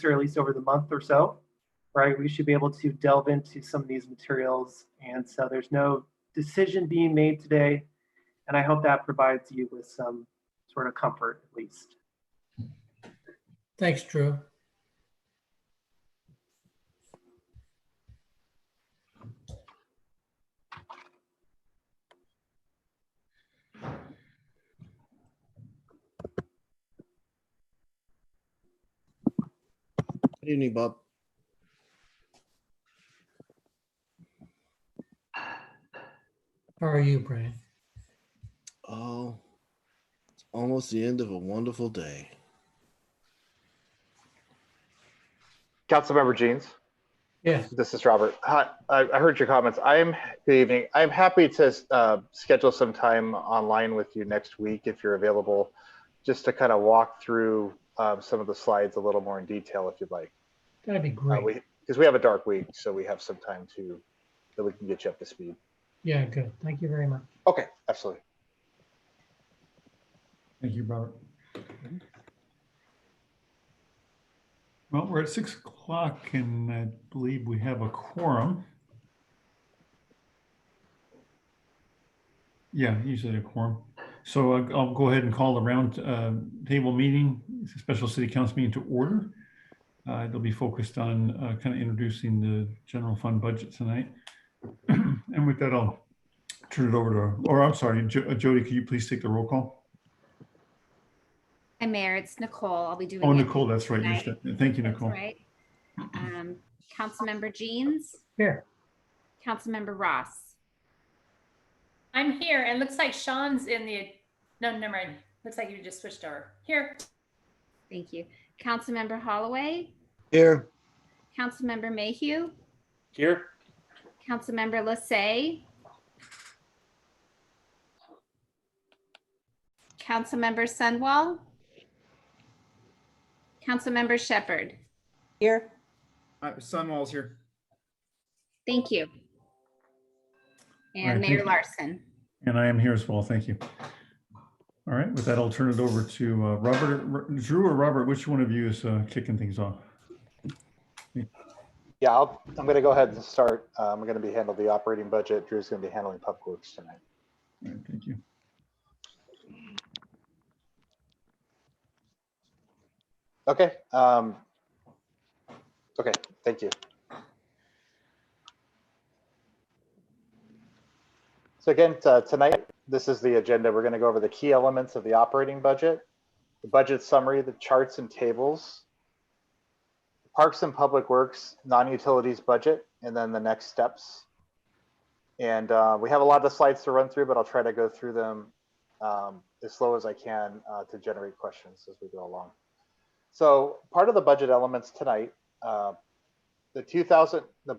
or at least over the month or so, right? We should be able to delve into some of these materials. And so there's no decision being made today. And I hope that provides you with some sort of comfort, at least. Thanks, Drew. Good evening, Bob. How are you, Brian? Oh, it's almost the end of a wonderful day. Councilmember Jeans. Yes. This is Robert. Hi, I heard your comments. Good evening. I'm happy to schedule some time online with you next week if you're available, just to kind of walk through some of the slides a little more in detail if you'd like. That'd be great. Because we have a dark week, so we have some time that we can get you up to speed. Yeah, good. Thank you very much. Okay, absolutely. Thank you, Robert. Well, we're at 6 o'clock and I believe we have a quorum. Yeah, usually a quorum. So I'll go ahead and call the round table meeting, special city council meeting to order. It'll be focused on kind of introducing the general fund budget tonight. And with that, I'll turn it over to, or I'm sorry, Jody, could you please take the roll call? Hi, Mayor, it's Nicole. I'll be doing Oh, it Nicole, that's right. Thank you, Nicole. That's right. Councilmember Jeans, Here. Councilmember Ross, I'm here, and looks like Sean's in the, no, never mind. Looks like you just switched over. Here. thank you. Councilmember Holloway, Here. Councilmember Mayhew, Here. Councilmember Lassay, Councilmember Sunwall, Councilmember Shepherd. Here. Sunwall's here. Thank you. And right, Mayor thank you. Larson. And I am here as well. Thank you. All right, with that, I'll turn it over to Robert, Drew or Robert, which one of you is kicking things off? Yeah, I'm going to go ahead and start. I'm going to be handling the operating budget. Drew's going to be handling public works tonight. All right, thank you. Okay. Okay, thank you. So again, tonight, this is the agenda. We're going to go over the key elements of the operating budget, the budget summary, the charts and tables, Parks and Public Works, non-utilities budget, and then the next steps. And we have a lot of slides to run through, but I'll try to go through them as slow as I can to generate questions as we go along. So part of the budget elements tonight, the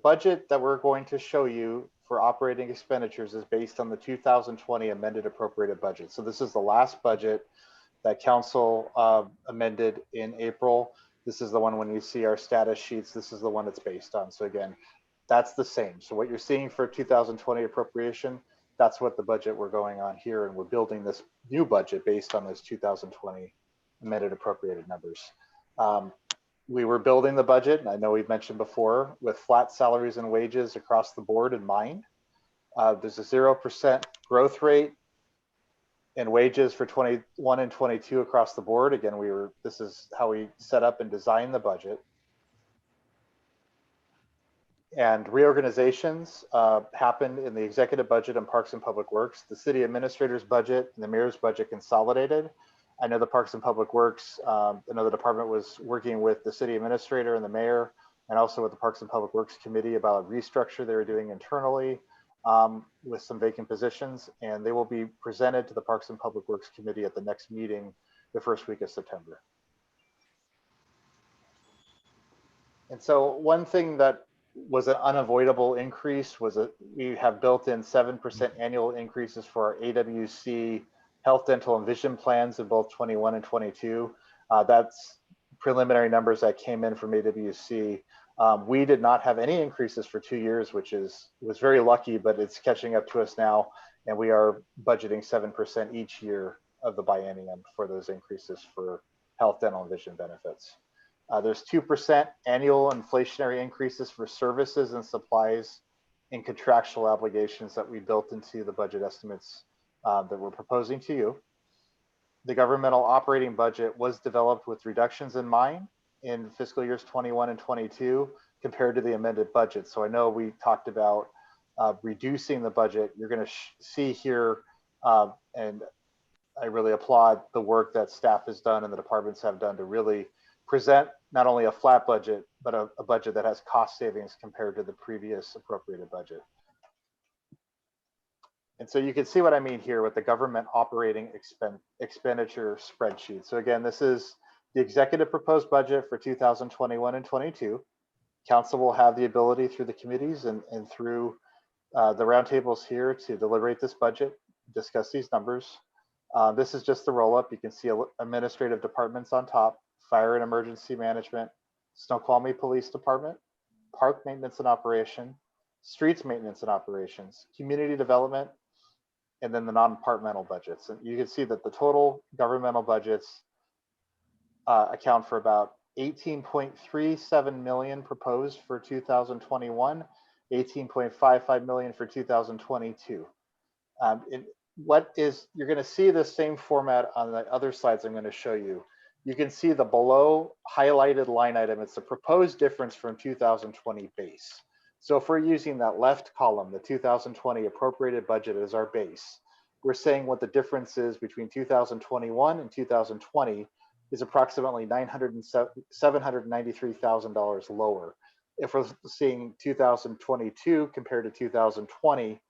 budget that we're going to show you for operating expenditures is based on the 2020 amended appropriated budget. So this is the last budget that council amended in April. This is the one when you see our status sheets, this is the one it's based on. So again, that's the same. So what you're seeing for 2020 appropriation, that's what the budget we're going on here, and we're building this new budget based on those 2020 amended appropriated numbers. We were building the budget, and I know we've mentioned before, with flat salaries and wages across the board in mind. There's a 0% growth rate in wages for 21 and 22 across the board. Again, this is how we set up and designed the budget. And reorganizations happened in the executive budget and Parks and Public Works. The city administrator's budget and the mayor's budget consolidated. I know the Parks and Public Works, another department was working with the city administrator and the mayor, and also with the Parks and Public Works committee about a restructure they were doing internally with some vacant positions, and they will be presented to the Parks and Public Works committee at the next meeting, the first week of September. And so one thing that was an unavoidable increase was that we have built in 7% annual increases for our AWC health, dental, and vision plans in both 21 and 22. That's preliminary numbers that came in from AWC. We did not have any increases for 2 years, which was very lucky, but it's catching up to us now. And we are budgeting 7% each year of the biennium for those increases for health, dental, and vision benefits. There's 2% annual inflationary increases for services and supplies and contractual obligations that we built into the budget estimates that we're proposing to you. The governmental operating budget was developed with reductions in mind in fiscal years 21 and 22 compared to the amended budget. So I know we talked about reducing the budget. You're going to see here, and I really applaud the work that staff has done and the departments have done to really present not only a flat budget, but a budget that has cost savings compared to the previous appropriated budget. And so you can see what I mean here with the government operating expenditure spreadsheet. So again, this is the executive proposed budget for 2021 and 22. Council will have the ability through the committees and through the roundtables here to deliberate this budget, discuss these numbers. This is just the roll up. You can see administrative departments on top: Fire and Emergency Management, Snoqualmie Police Department, Park Maintenance and Operation, Streets Maintenance and Operations, Community Development, and then the non-departmental budgets. And you can see that the total governmental budgets account for about 18.37 million proposed for 2021, 18.55 million for 2022. You're going to see the same format on the other slides I'm going to show you. You can see the below highlighted line item. It's the proposed difference from 2020 base. So if we're using that left column, the 2020 appropriated budget as our base, we're saying what the difference is between 2021 and 2020 is approximately $793,000 lower. If we're seeing 2022 compared to 2020,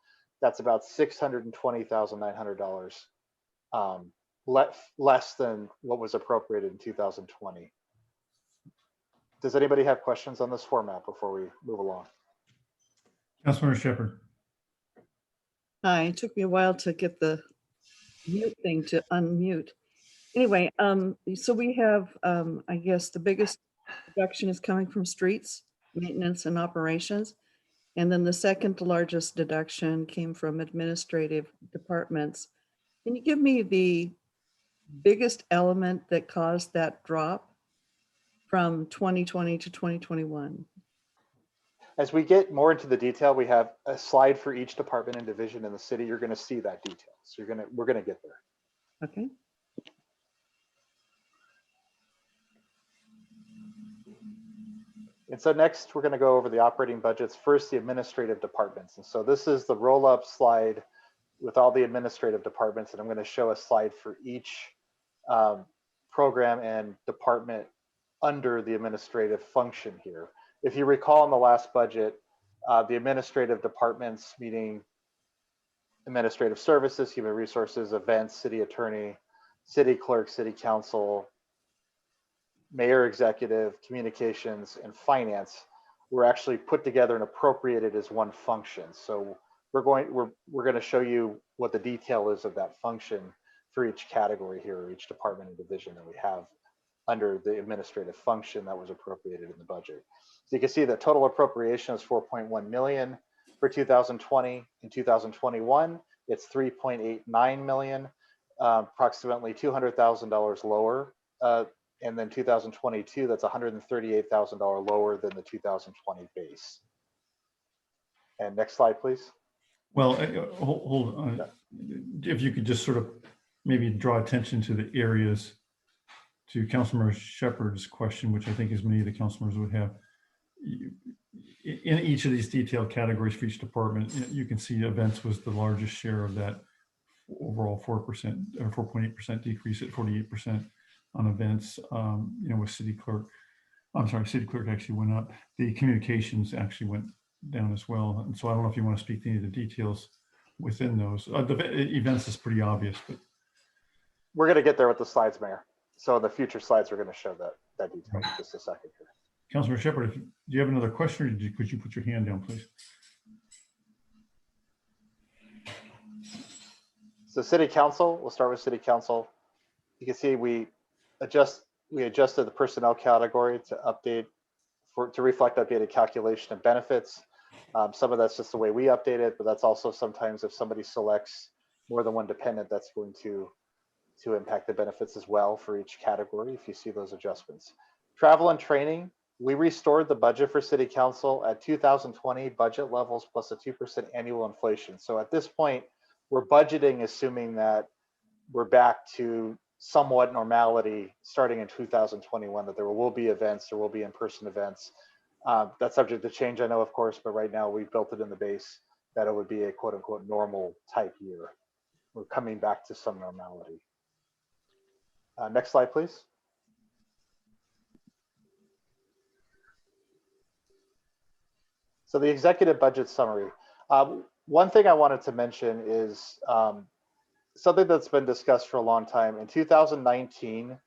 that's about $620,900 less than what was appropriated in 2020. Does anybody have questions on this format before we move along? Councilmember Shepherd. Hi, it took me a while to get the mute thing to unmute. Anyway, so we have, I guess the biggest deduction is coming from streets, maintenance and operations. And then the second largest deduction came from administrative departments. Can you give me the biggest element that caused that drop from 2020 to 2021? As we get more into the detail, we have a slide for each department and division in the city. You're going to see that detail. So we're going to get there. Okay. And so next, we're going to go over the operating budgets. First, the administrative departments. And so this is the roll-up slide with all the administrative departments. And I'm going to show a slide for each program and department under the administrative function here. If you recall in the last budget, the administrative departments, meaning administrative services, human resources, events, city attorney, city clerk, city council, mayor executive, communications, and finance, were actually put together and appropriated as one function. So we're going to show you what the detail is of that function for each category here, each department and division that we have under the administrative function that was appropriated in the budget. So you can see the total appropriation is 4.1 million for 2020. In 2021, it's 3.89 million, approximately $200,000 lower. And then 2022, that's $138,000 lower than the 2020 base. And next slide, please. Well, hold on. If you could just sort of maybe draw attention to the areas, to Councilmember Shepherd's question, which I think is many of the councilors would have. In each of these detailed categories for each department, you can see events was the largest share of that overall 4% or 4.8% decrease at 48% on events. With city clerk actually went up. The communications actually went down as well. And so I don't know if you want to speak to any of the details within those. The events is pretty obvious, but we're going to get there with the slides, Mayor. So in the future slides, we're going to show that detail in just a second here. Councilor Shepherd, do you have another question, or could you put your hand down, please? So City Council, we'll start with City Council. You can see we adjusted the personnel category to reflect updated calculation of benefits. Some of that's just the way we update it, but that's also sometimes if somebody selects more than one dependent, that's going to impact the benefits as well for each category if you see those adjustments. Travel and training, we restored the budget for city council at 2020 budget levels plus a 2% annual inflation. So at this point, we're budgeting assuming that we're back to somewhat normality starting in 2021, that there will be events, there will be in-person events. That's subject to change, I know, of course, but right now we've built it in the base that it would be a quote unquote normal type year. We're coming back to some normality. Next slide, please. So the executive budget summary. One thing I wanted to mention is something that's been discussed for a long time. In 2019,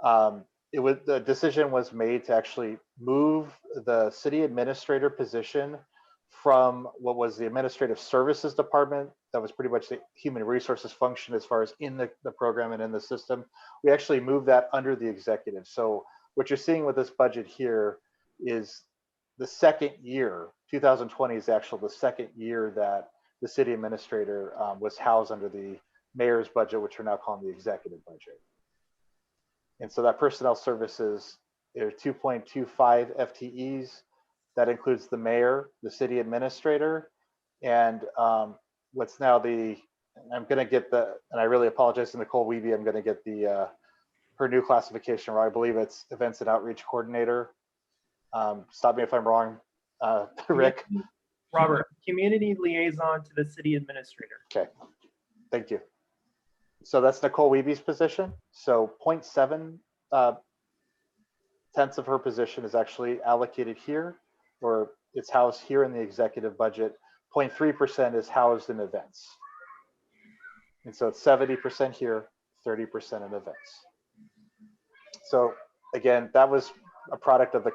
the decision was made to actually move the city administrator position from what was the administrative services department, that was pretty much the human resources function as far as in the program and in the system. We actually moved that under the executive. So what you're seeing with this budget here is the second year, 2020 is actually the second year that the city administrator was housed under the mayor's budget, which we're now calling the executive budget. And so that personnel services, there are 2.25 FTEs. That includes the mayor, the city administrator, and what's now I'm gonna get and I really apologize to Nicole Weeby, I'm gonna get her new classification, where I believe it's events and outreach coordinator. Stop me if I'm wrong, Rick. Robert, community liaison to the city administrator. Okay, thank you. So that's Nicole Weeby's position. So 0.7 tenths of her position is actually allocated here, or it's housed here in the executive budget. 0.3% is housed in events. And so it's 70% here, 30% in events. So again, that was a product of the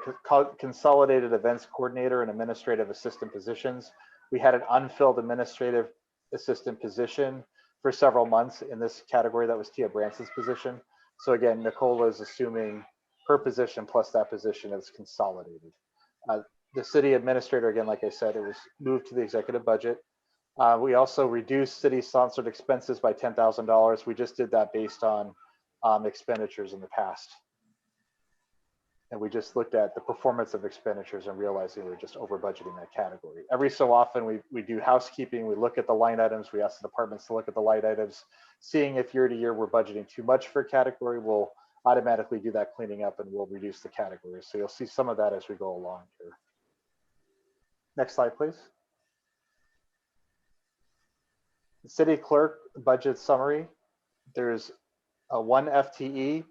consolidated events coordinator and administrative assistant positions. We had an unfilled administrative assistant position for several months in this category. That was Tia Branson's position. So again, Nicole is assuming her position plus that position is consolidated. The city administrator, again, like I said, it was moved to the executive budget. We also reduced city sponsored expenses by $10,000. We just did that based on expenditures in the past. And we just looked at the performance of expenditures and realizing we were just over budgeting that category. Every so often we do housekeeping, we look at the line items, we ask the departments to look at the line items, seeing if year to year we're budgeting too much for a category, we'll automatically do that cleaning up and we'll reduce the category. So you'll see some of that as we go along here. Next slide, please. The city clerk budget summary. There's a 1 FTE,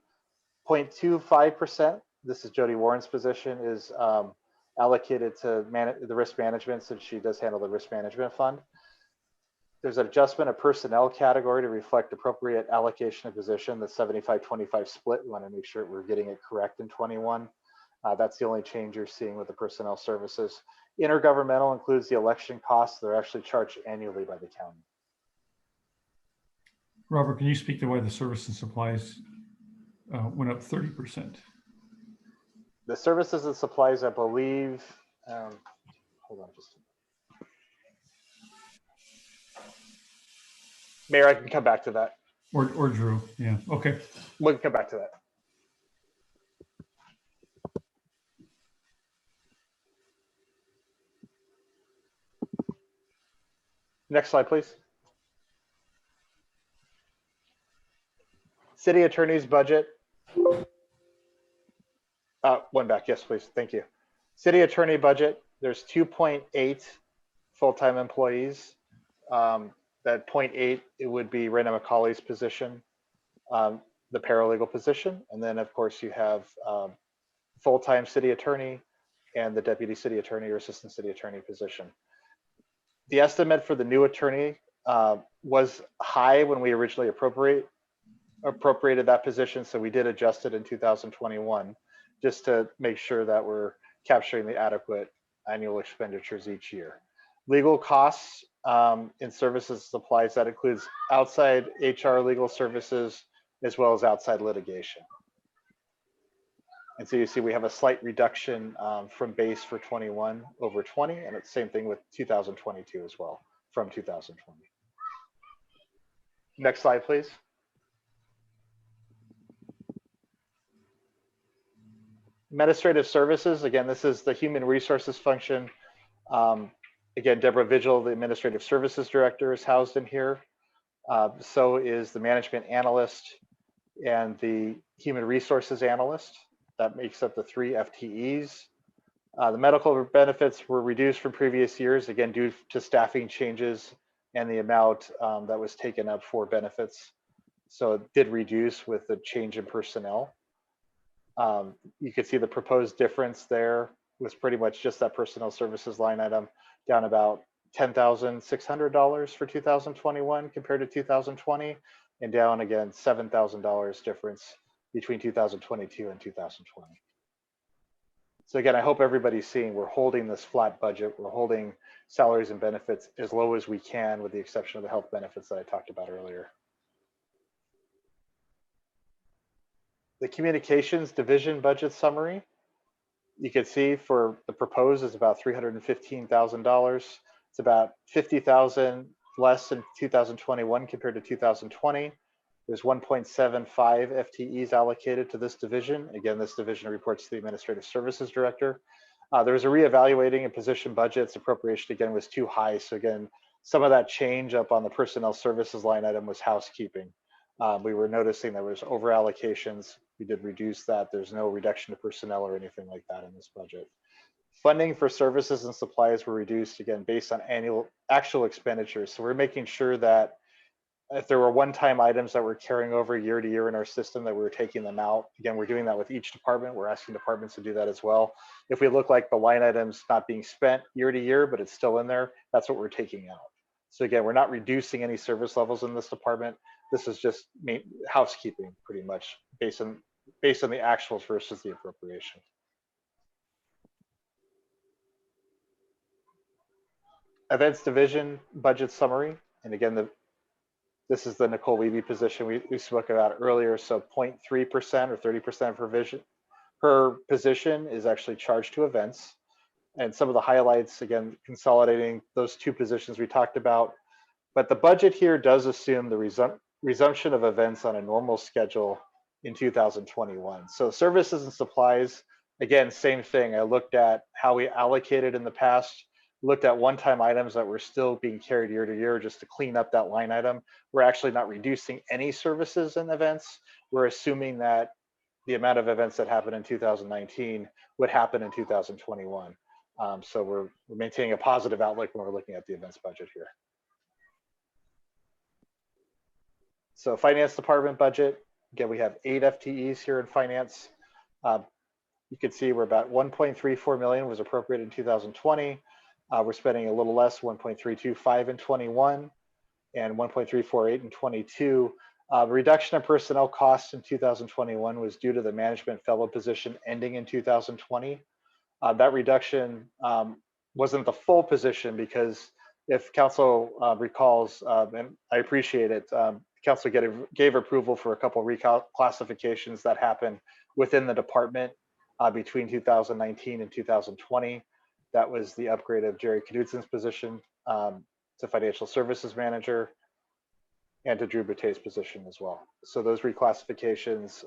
0.25%. This is Jody Warren's position, is allocated to the risk management, since she does handle the risk management fund. There's an adjustment of personnel category to reflect appropriate allocation of position, the 75-25 split. We want to make sure we're getting it correct in 21. That's the only change you're seeing with the personnel services. Intergovernmental includes the election costs. They're actually charged annually by the county. Robert, can you speak to why the service and supplies went up 30%? The services and supplies, I believe, hold on just a minute. Mayor, I can come back to that. Or Drew, yeah, okay. We can come back to that. Next slide, please. City attorney's budget. One back, yes, please, thank you. City attorney budget, there's 2.8 full-time employees. That 0.8, it would be Rena McCauley's position, the paralegal position. And then of course you have full-time city attorney and the deputy city attorney or assistant city attorney position. The estimate for the new attorney was high when we originally appropriated that position. So we did adjust it in 2021, just to make sure that we're capturing the adequate annual expenditures each year. Legal costs in services supplies, that includes outside HR legal services, as well as outside litigation. And so you see we have a slight reduction from base for 21 over 20, and it's the same thing with 2022 as well from 2020. Next slide, please. Administrative services, again, this is the human resources function. Again, Deborah Vigil, the administrative services director, is housed in here. So is the management analyst and the human resources analyst. That makes up the 3 FTEs. The medical benefits were reduced from previous years, again, due to staffing changes and the amount that was taken up for benefits. So it did reduce with the change in personnel. You can see the proposed difference there was pretty much just that personnel services line item, down about $10,600 for 2021 compared to 2020, and down again $7,000 difference between 2022 and 2020. So again, I hope everybody's seeing we're holding this flat budget. We're holding salaries and benefits as low as we can, with the exception of the health benefits that I talked about earlier. The communications division budget summary, you can see for the proposed is about $315,000. It's about $50,000 less in 2021 compared to 2020. There's 1.75 FTEs allocated to this division. Again, this division reports to the Administrative Services Director. There was a reevaluating and position budgets. Appropriation again was too high. So again, some of that change up on the personnel services line item was housekeeping. We were noticing there was over allocations. We did reduce that. There's no reduction to personnel or anything like that in this budget. Funding for services and supplies were reduced again based on actual expenditures. So we're making sure that if there were one-time items that we're carrying over year to year in our system, that we're taking them out. Again, we're doing that with each department. We're asking departments to do that as well. If we look like the line items not being spent year to year, but it's still in there, that's what we're taking out. So again, we're not reducing any service levels in this department. This is just housekeeping pretty much based on the actuals versus the appropriation. Events division budget summary. And again, this is the Nicole Weeby position we spoke about earlier. So 0.3% or 30% of her position is actually charged to events. And some of the highlights, again, consolidating those 2 positions we talked about. But the budget here does assume the resumption of events on a normal schedule in 2021. So services and supplies, again, same thing. I looked at how we allocated in the past, looked at one-time items that were still being carried year to year just to clean up that line item. We're actually not reducing any services and events. We're assuming that the amount of events that happened in 2019 would happen in 2021. So we're maintaining a positive outlook when we're looking at the events budget here. So finance department budget, again, we have 8 FTEs here in finance. You can see we're about 1.34 million was appropriated in 2020. We're spending a little less, 1.325 in 21 and 1.348 in 22. The reduction of personnel costs in 2021 was due to the management fellow position ending in 2020. That reduction wasn't the full position because if council recalls, and I appreciate it, council gave approval for a couple of reclassifications that happened within the department between 2019 and 2020. That was the upgrade of Jerry Knudsen's position to financial services manager and to Drew Batte's position as well. So those reclassifications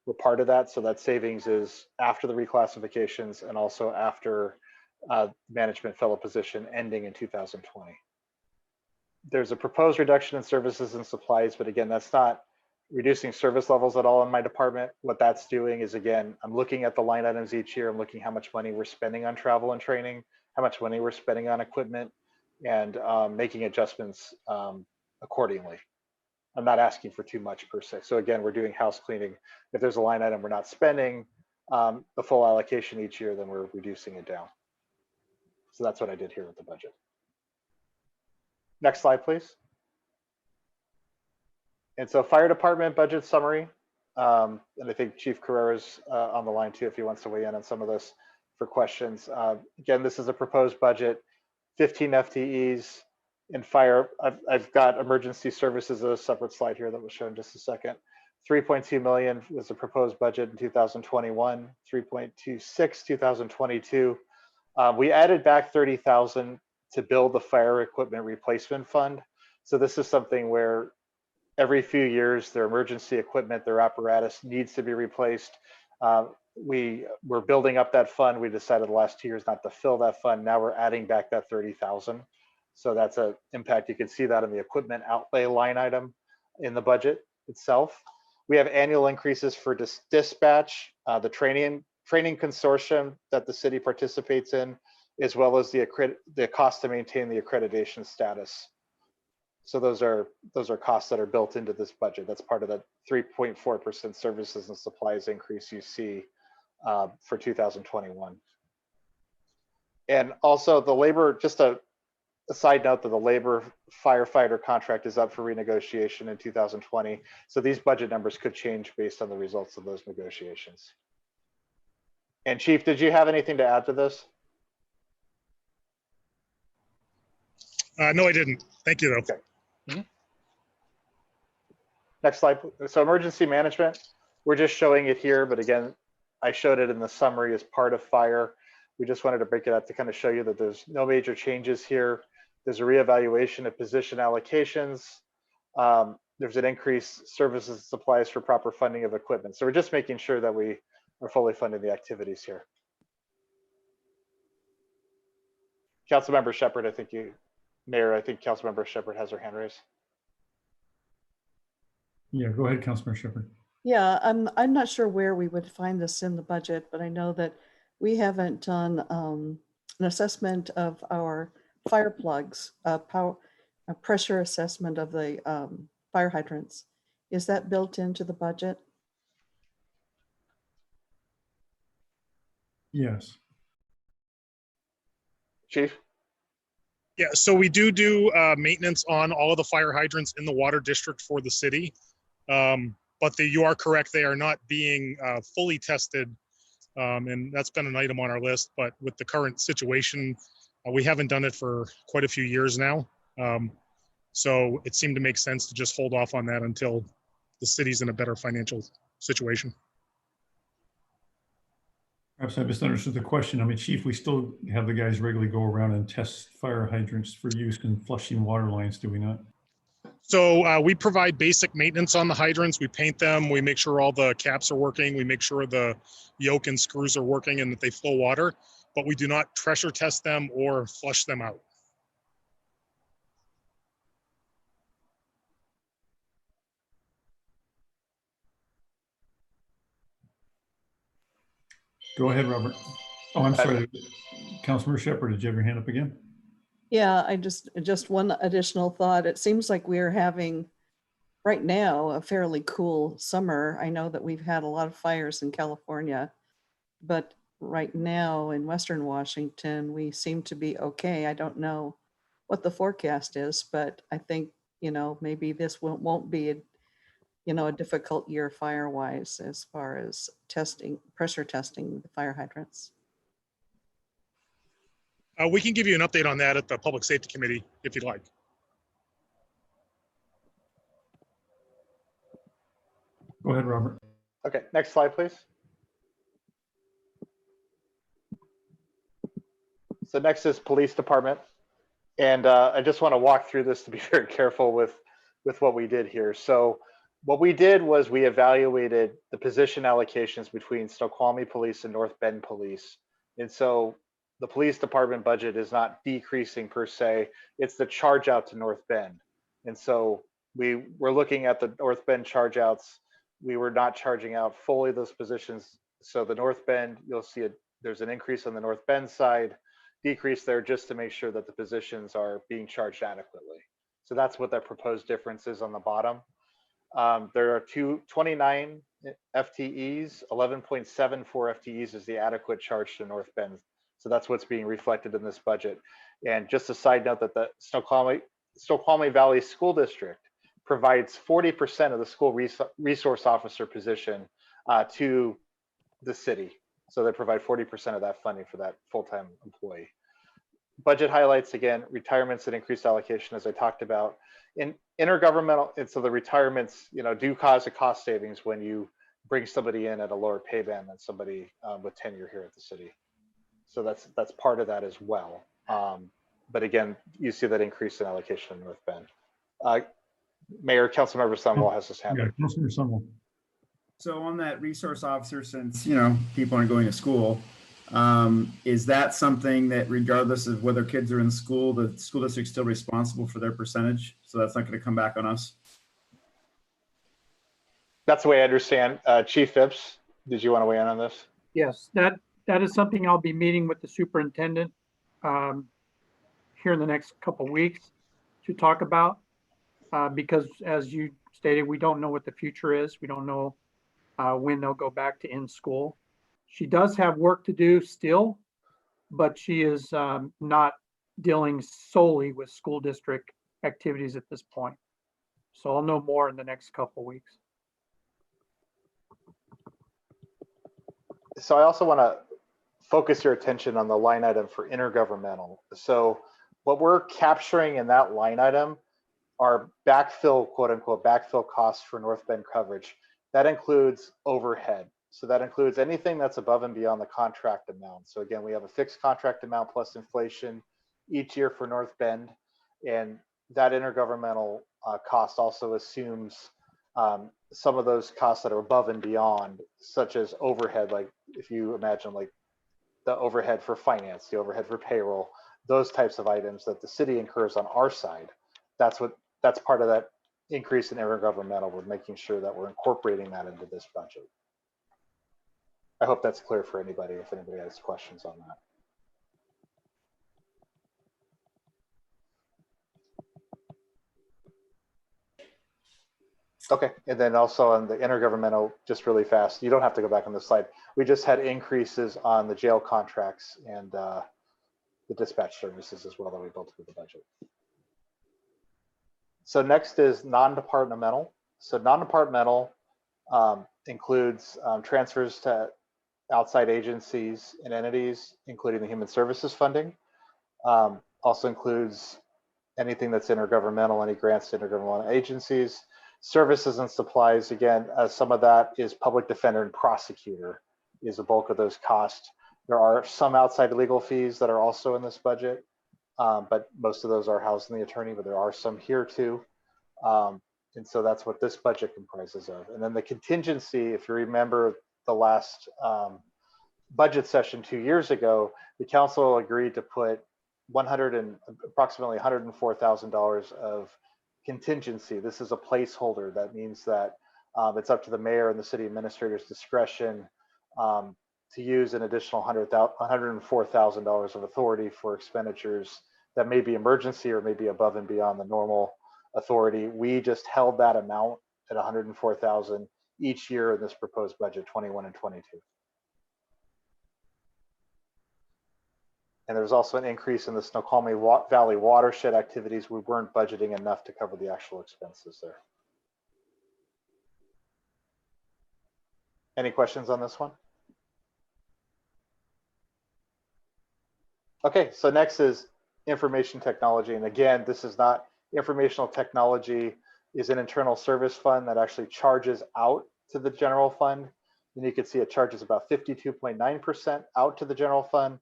were part of that. So that savings is after the reclassifications and also after management fellow position ending in 2020. There's a proposed reduction in services and supplies, but again, that's not reducing service levels at all in my department. What that's doing is, again, I'm looking at the line items each year. I'm looking how much money we're spending on travel and training, how much money we're spending on equipment, and making adjustments accordingly. I'm not asking for too much per se. So again, we're doing house cleaning. If there's a line item we're not spending the full allocation each year, then we're reducing it down. So that's what I did here with the budget. Next slide, please. And so fire department budget summary. And I think Chief Carrera's on the line too, if he wants to weigh in on some of this for questions. Again, this is a proposed budget, 15 FTEs in fire. I've got emergency services, a separate slide here that will show in just a second. 3.2 million was the proposed budget in 2021, 3.26 2022. We added back 30,000 to build the fire equipment replacement fund. So this is something where every few years, their emergency equipment, their apparatus needs to be replaced. we're building up that fund. We decided the last 2 years not to fill that fund. Now we're adding back that 30,000. So that's an impact. You can see that in the equipment outlay line item in the budget itself. We have annual increases for dispatch, the training consortium that the city participates in, as well as the cost to maintain the accreditation status. So those are costs that are built into this budget. That's part of the 3.4% services and supplies increase you see for 2021. And also the labor, just a side note that the labor firefighter contract is up for renegotiation in 2020. So these budget numbers could change based on the results of those negotiations. And Chief, did you have anything to add to this? No, I didn't. Thank you, though. Okay. Mm-hmm. Next slide. So emergency management, we're just showing it here, but again, I showed it in the summary as part of fire. We just wanted to break it out to kind of show you that there's no major changes here. There's a reevaluation of position allocations. There's an increased services and supplies for proper funding of equipment. So we're just making sure that we are fully funding the activities here. Councilmember Shepherd, Mayor, I think Councilmember Shepherd has her hand raised. Yeah, go ahead, Councilmember Shepherd. Yeah, I'm not sure where we would find this in the budget, but I know that we haven't done an assessment of our fire plugs, a pressure assessment of the fire hydrants. Is that built into the budget? Yes. Chief? Yeah, so we do maintenance on all of the fire hydrants in the water district for the city. But you are correct, they are not being fully tested. And that's been an item on our list, but with the current situation, we haven't done it for quite a few years now. So it seemed to make sense to just hold off on that until the city's in a better financial situation. Perhaps I misunderstood the question. I mean, Chief, we still have the guys regularly go around and test fire hydrants for use in flushing water lines, do we not? So we provide basic maintenance on the hydrants. We paint them. We make sure all the caps are working. We make sure the yoke and screws are working and that they flow water, but we do not pressure test them or flush them out. Go ahead, Robert. Oh, I'm sorry. Councilmember Shepherd, did you have your hand up again? Yeah, I just one additional thought. It seems like we're having right now a fairly cool summer. I know that we've had a lot of fires in California, but right now in Western Washington, we seem to be okay. I don't know what the forecast is, but I think, maybe this won't be a difficult year fire-wise as far as pressure testing the fire hydrants. We can give you an update on that at the Public Safety Committee if you'd like. Go ahead, Robert. Okay, next slide, please. So next is police department. And I just want to walk through this to be very careful with what we did here. So what we did was we evaluated the position allocations between Snoqualmie Police and North Bend Police. And so the police department budget is not decreasing per se, it's the charge out to North Bend. And so we were looking at the North Bend charge outs. We were not charging out fully those positions. So the North Bend, you'll see there's an increase on the North Bend side, decrease there just to make sure that the positions are being charged adequately. So that's what that proposed difference is on the bottom. There are 29 FTEs, 11.74 FTEs is the adequate charge to North Bend. So that's what's being reflected in this budget. And just a side note that the Snoqualmie Valley School District provides 40% of the school resource officer position to the city. So they provide 40% of that funding for that full-time employee. Budget highlights, again, retirements and increased allocation, as I talked about. In intergovernmental, and so the retirements, do cause a cost savings when you bring somebody in at a lower pay band than somebody with tenure here at the city. So that's part of that as well. But again, you see that increase in allocation in North Bend. Mayor, Councilmember Sunwell has his hand up. Yeah, Councilmember Sunwell. So on that resource officer, since, people aren't going to school, is that something that regardless of whether kids are in school, the school district's still responsible for their percentage? So that's not going to come back on us? That's the way I understand. Chief Phipps, did you want to weigh in on this? Yes, that is something I'll be meeting with the superintendent here in the next couple of weeks to talk about, because as you stated, we don't know what the future is. We don't know when they'll go back to in school. She does have work to do still, but she is not dealing solely with school district activities at this point. So I'll know more in the next couple of weeks. So I also want to focus your attention on the line item for intergovernmental. So what we're capturing in that line item are backfill, quote unquote, backfill costs for North Bend coverage. That includes overhead. So that includes anything that's above and beyond the contract amount. So again, we have a fixed contract amount plus inflation each year for North Bend. And that intergovernmental cost also assumes some of those costs that are above and beyond, such as overhead, like if you imagine like the overhead for finance, the overhead for payroll, those types of items that the city incurs on our side. That's part of that increase in intergovernmental. We're making sure that we're incorporating that into this budget. I hope that's clear for anybody, if anybody has questions on that. Okay, and then also on the intergovernmental, just really fast, you don't have to go back on the slide. We just had increases on the jail contracts and the dispatch services as well that we built through the budget. So next is non-departmental. So non-departmental includes transfers to outside agencies and entities, including the human services funding. Also includes anything that's intergovernmental, any grants to intergovernmental agencies. Services and supplies, again, some of that is public defender and prosecutor is the bulk of those costs. There are some outside legal fees that are also in this budget, but most of those are housed in the attorney, but there are some here too. And so that's what this budget comprises of. And then the contingency, if you remember the last budget session 2 years ago, the council agreed to put approximately $104,000 of contingency. This is a placeholder. That means that it's up to the mayor and the city administrator's discretion to use an additional $104,000 of authority for expenditures that may be emergency or may be above and beyond the normal authority. We just held that amount at $104,000 each year in this proposed budget, 21 and 22. And there's also an increase in the Snoqualmie Valley watershed activities. We weren't budgeting enough to cover the actual expenses there. Any questions on this one? Okay, so next is information technology. And again, this is not informational technology, is an internal service fund that actually charges out to the general fund. And you can see it charges about 52.9% out to the general fund,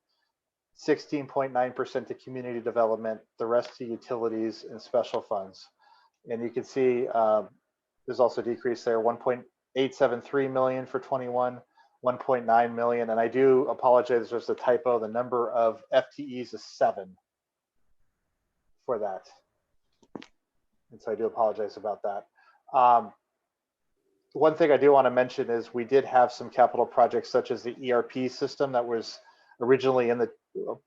16.9% to community development, the rest to utilities and special funds. And you can see there's also a decrease there, 1.873 million for 21, 1.9 million. And I do apologize, there's a typo. The number of FTEs is 7 for that. And so I do apologize about that. One thing I do want to mention is we did have some capital projects such as the ERP system that was originally in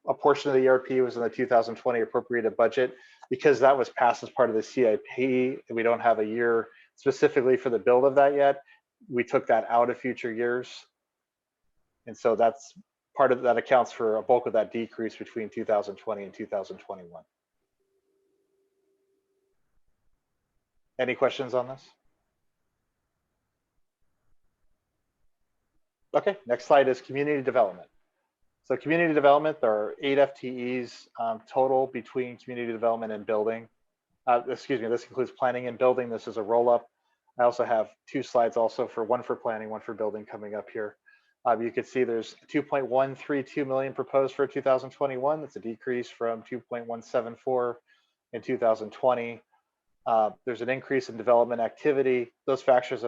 a portion of the ERP was in the 2020 appropriated budget. Because that was passed as part of the CIP, and we don't have a year specifically for the build of that yet, we took that out of future years. And so that's part of that accounts for a bulk of that decrease between 2020 and 2021. Any questions on this? Okay, next slide is community development. So community development, there are 8 FTEs total between community development and building. Excuse me, this includes planning and building. This is a roll-up. I also have 2 slides also for one for planning, one for building coming up here. You can see there's 2.132 million proposed for 2021. That's a decrease from 2.174 in 2020. There's an increase in development activity. Those factors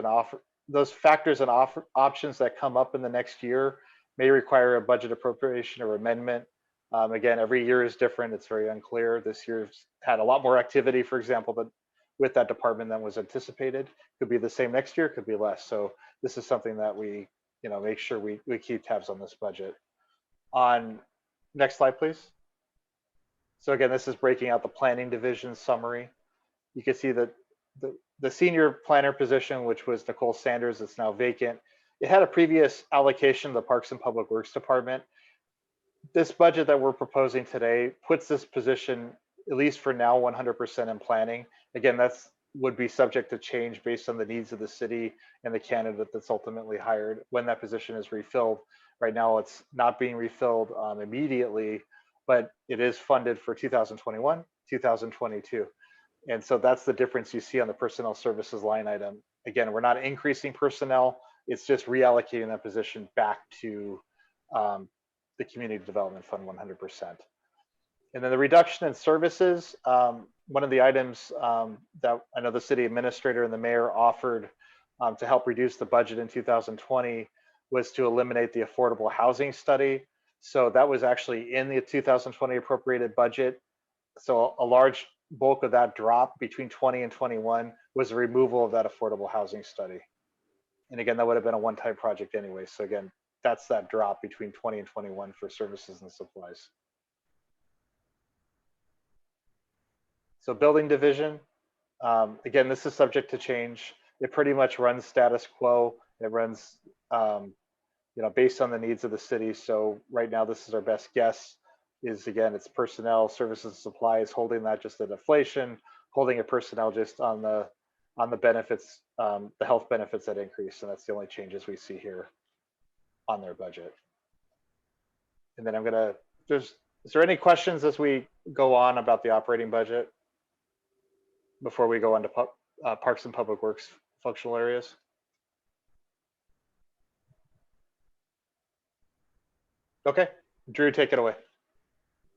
those factors and options that come up in the next year may require a budget appropriation or amendment. Again, every year is different. It's very unclear. This year's had a lot more activity, for example, but with that department than was anticipated. Could be the same next year, could be less. So this is something that we, make sure we keep tabs on this budget. On next slide, please. So again, this is breaking out the planning division summary. You can see that the senior planner position, which was Nicole Sanders, is now vacant. It had a previous allocation to the Parks and Public Works Department. This budget that we're proposing today puts this position, at least for now, 100% in planning. Again, that's would be subject to change based on the needs of the city and the candidate that's ultimately hired when that position is refilled. Right now, it's not being refilled immediately, but it is funded for 2021, 2022. And so that's the difference you see on the personnel services line item. Again, we're not increasing personnel, it's just reallocating that position back to the Community Development Fund 100%. And then the reduction in services, one of the items that I know the city administrator and the mayor offered to help reduce the budget in 2020 was to eliminate the affordable housing study. So that was actually in the 2020 appropriated budget. So a large bulk of that drop between 20 and 21 was the removal of that affordable housing study. And again, that would have been a one-time project anyway. So again, that's that drop between 20 and 21 for services and supplies. So building division, again, this is subject to change. It pretty much runs status quo. It runs, based on the needs of the city. So right now, this is our best guess. Is again, it's personnel, services, and supplies, holding that just at inflation, holding it personnel just on the benefits, the health benefits that increase, and that's the only changes we see here on their budget. And then is there any questions as we go on about the operating budget before we go on to Parks and Public Works functional areas? Okay, Drew, take it away.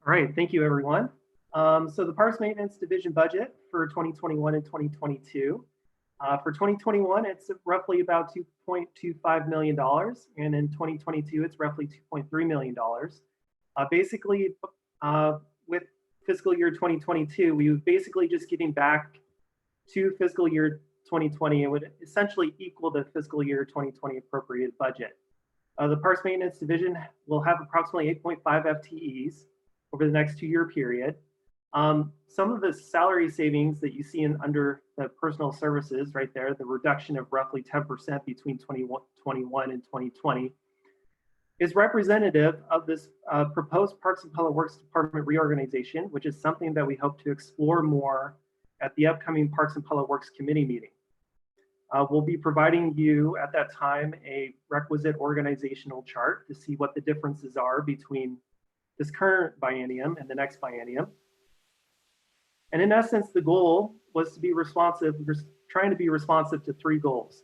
All right, thank you, everyone. So the Parks Maintenance Division budget for 2021 and 2022. For 2021, it's roughly about $2.25 million, and in 2022, it's roughly $2.3 million. Basically, with fiscal year 2022, we would basically just getting back to fiscal year 2020. It would essentially equal the fiscal year 2020 appropriated budget. The Parks Maintenance Division will have approximately 8.5 FTEs over the next 2-year period. Some of the salary savings that you see under the personal services right there, the reduction of roughly 10% between 2021 and 2020, is representative of this proposed Parks and Public Works Department reorganization, which is something that we hope to explore more at the upcoming Parks and Public Works Committee meeting. We'll be providing you at that time a requisite organizational chart to see what the differences are between this current biennium and the next biennium. And in essence, the goal was to be responsive. We're trying to be responsive to 3 goals.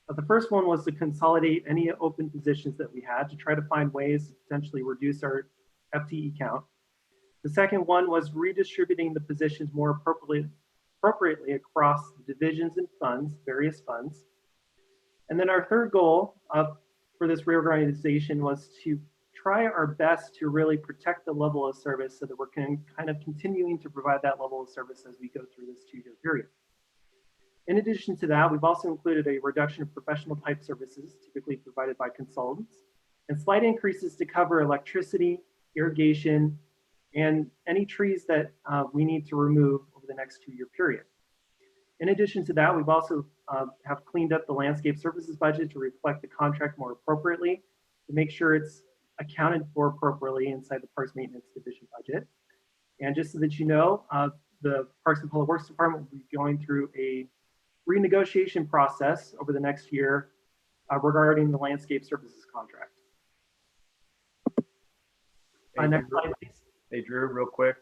The first one was to consolidate any open positions that we had to try to find ways to potentially reduce our FTE count. The second one was redistributing the positions more appropriately across the divisions and funds, various funds. And then our third goal for this reorganization was to try our best to really protect the level of service so that we're kind of continuing to provide that level of service as we go through this 2-year period. In addition to that, we've also included a reduction of professional type services typically provided by consultants and slight increases to cover electricity, irrigation, and any trees that we need to remove over the next 2-year period. In addition to that, we've also have cleaned up the landscape services budget to reflect the contract more appropriately, to make sure it's accounted for appropriately inside the Parks Maintenance Division budget. And just so that you know, the Parks and Public Works Department will be going through a renegotiation process over the next year regarding the landscape services contract. Next slide, please. Hey, Drew, real quick.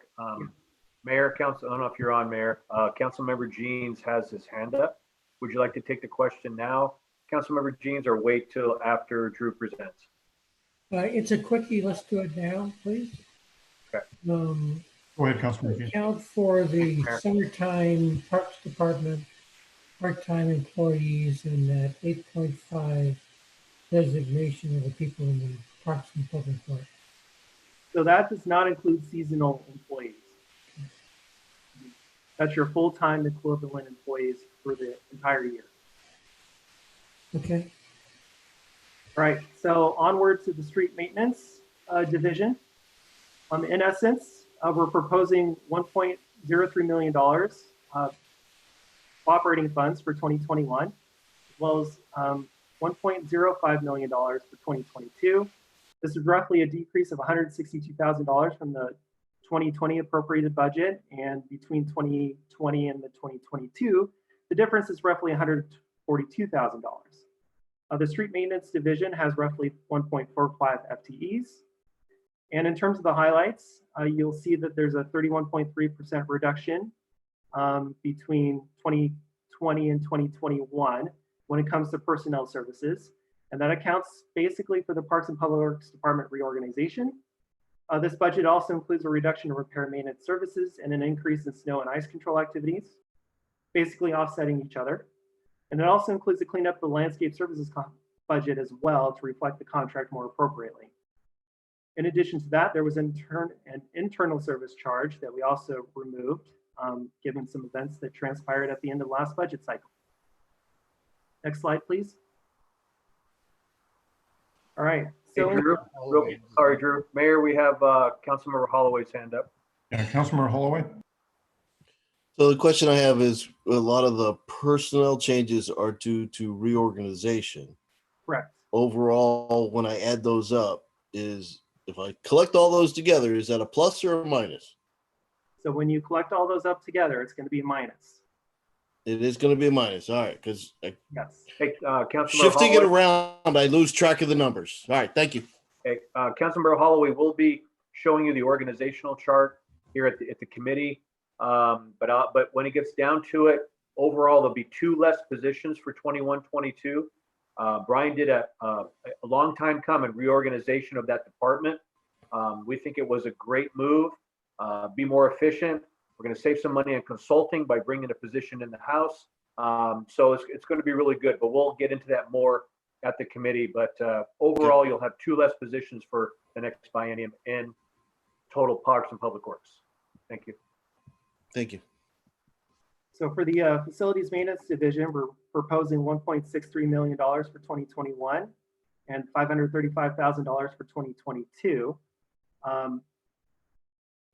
Mayor, Council, I don't know if you're on, Mayor. Councilmember Jeans has his hand up. Would you like to take the question now, Councilmember Jeans, or wait till after Drew presents? It's a quickie. Let's do it now, please. Okay. Go ahead, Councilmember Jeans. Account for the summertime Parks Department part-time employees and that 8.5 designation of the people in the Parks and Public Works? So that does not include seasonal employees. That's your full-time equivalent employees for the entire year. Okay, All right, so onward to the street maintenance division. In essence, we're proposing $1.03 million operating funds for 2021, as well as $1.05 million for 2022. This is roughly a decrease of $162,000 from the 2020 appropriated budget, and between 2020 and the 2022, the difference is roughly $142,000. The street maintenance division has roughly 1.45 FTEs. And in terms of the highlights, you'll see that there's a 31.3% reduction between 2020 and 2021 when it comes to personnel services. And that accounts basically for the Parks and Public Works Department reorganization. This budget also includes a reduction in repair and maintenance services and an increase in snow and ice control activities, basically offsetting each other. And it also includes a cleanup of the landscape services budget as well to reflect the contract more appropriately. In addition to that, there was an internal service charge that we also removed, given some events that transpired at the end of last budget cycle. Next slide, please. All right. So, Hey, Drew, sorry, Drew. Mayor, we have Councilmember Holloway's hand up. Yeah, Councilmember Holloway? So the question I have is, a lot of the personnel changes are due to reorganization. correct. Overall, when I add those up, if I collect all those together, is that a plus or a minus? So when you collect all those up together, it's going to be a minus. It is going to be a minus. All right, because Yes. Hey, Councilmember shifting it Holloway. around, I lose track of the numbers. All right, thank you. Okay, Councilmember Holloway will be showing you the organizational chart here at the committee. But when it gets down to it, overall, there'll be 2 less positions for 21-22. Brian did a long time coming reorganization of that department. We think it was a great move, be more efficient. We're going to save some money on consulting by bringing a position in the house. So it's going to be really good, but we'll get into that more at the committee. But overall, you'll have 2 less positions for the next biennium in total Parks and Public Works. Thank you. Thank you. So for the facilities maintenance division, we're proposing $1.63 million for 2021 and $535,000 for 2022.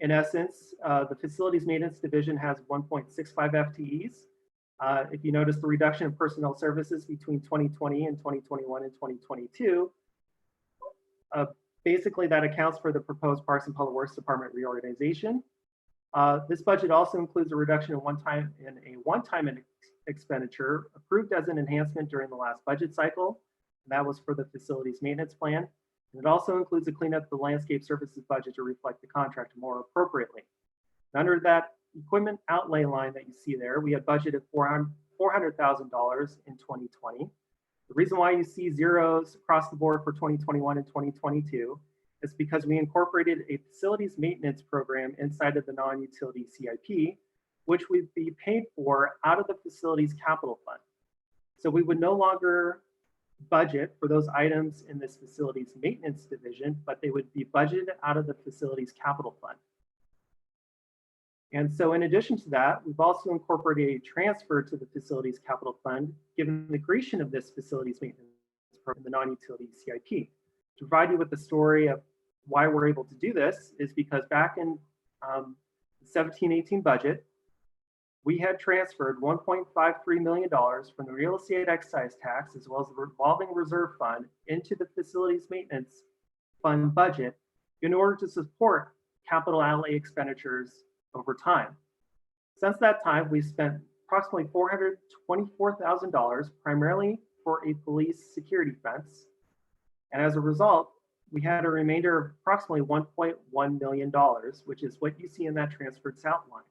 In essence, the facilities maintenance division has 1.65 FTEs. If you notice the reduction in personnel services between 2020 and 2021 and 2022, basically that accounts for the proposed Parks and Public Works Department reorganization. This budget also includes a reduction in a one-time expenditure approved as an enhancement during the last budget cycle. And that was for the facilities maintenance plan. And it also includes a cleanup of the landscape services budget to reflect the contract more appropriately. And under that equipment outlay line that you see there, we had budgeted $400,000 in 2020. The reason why you see zeros across the board for 2021 and 2022 is because we incorporated a facilities maintenance program inside of the non-utility CIP, which would be paid for out of the facilities capital fund. So we would no longer budget for those items in this facilities maintenance division, but they would be budgeted out of the facilities capital fund. And so in addition to that, we've also incorporated a transfer to the facilities capital fund, given the creation of this facilities maintenance program, the non-utility CIP. To provide you with the story of why we're able to do this is because back in the 17-18 budget, we had transferred $1.53 million from the real estate excise tax as well as the revolving reserve fund into the facilities maintenance fund budget in order to support capital outlay expenditures over time. Since that time, we've spent approximately $424,000 primarily for a police security fence. And as a result, we had a remainder of approximately $1.1 million, which is what you see in that transferred south line.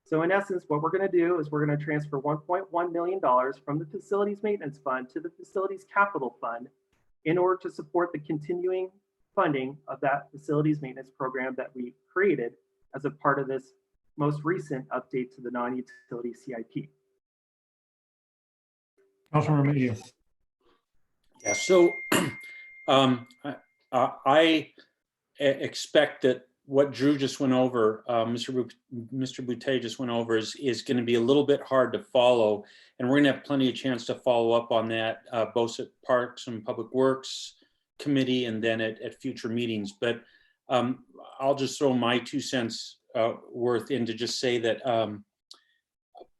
So in essence, what we're going to do is we're going to transfer $1.1 million from the facilities maintenance fund to the facilities capital fund in order to support the continuing funding of that facilities maintenance program that we created as a part of this most recent update to the non-utility CIP. Councilmember Mayhew. Yeah, so I expect that what Drew just went over, Mr. Boutte just went over, is going to be a little bit hard to follow, and we're going to have plenty of chance to follow up on that, both at Parks and Public Works Committee and then at future meetings. But I'll just throw my 2 cents worth in to just say that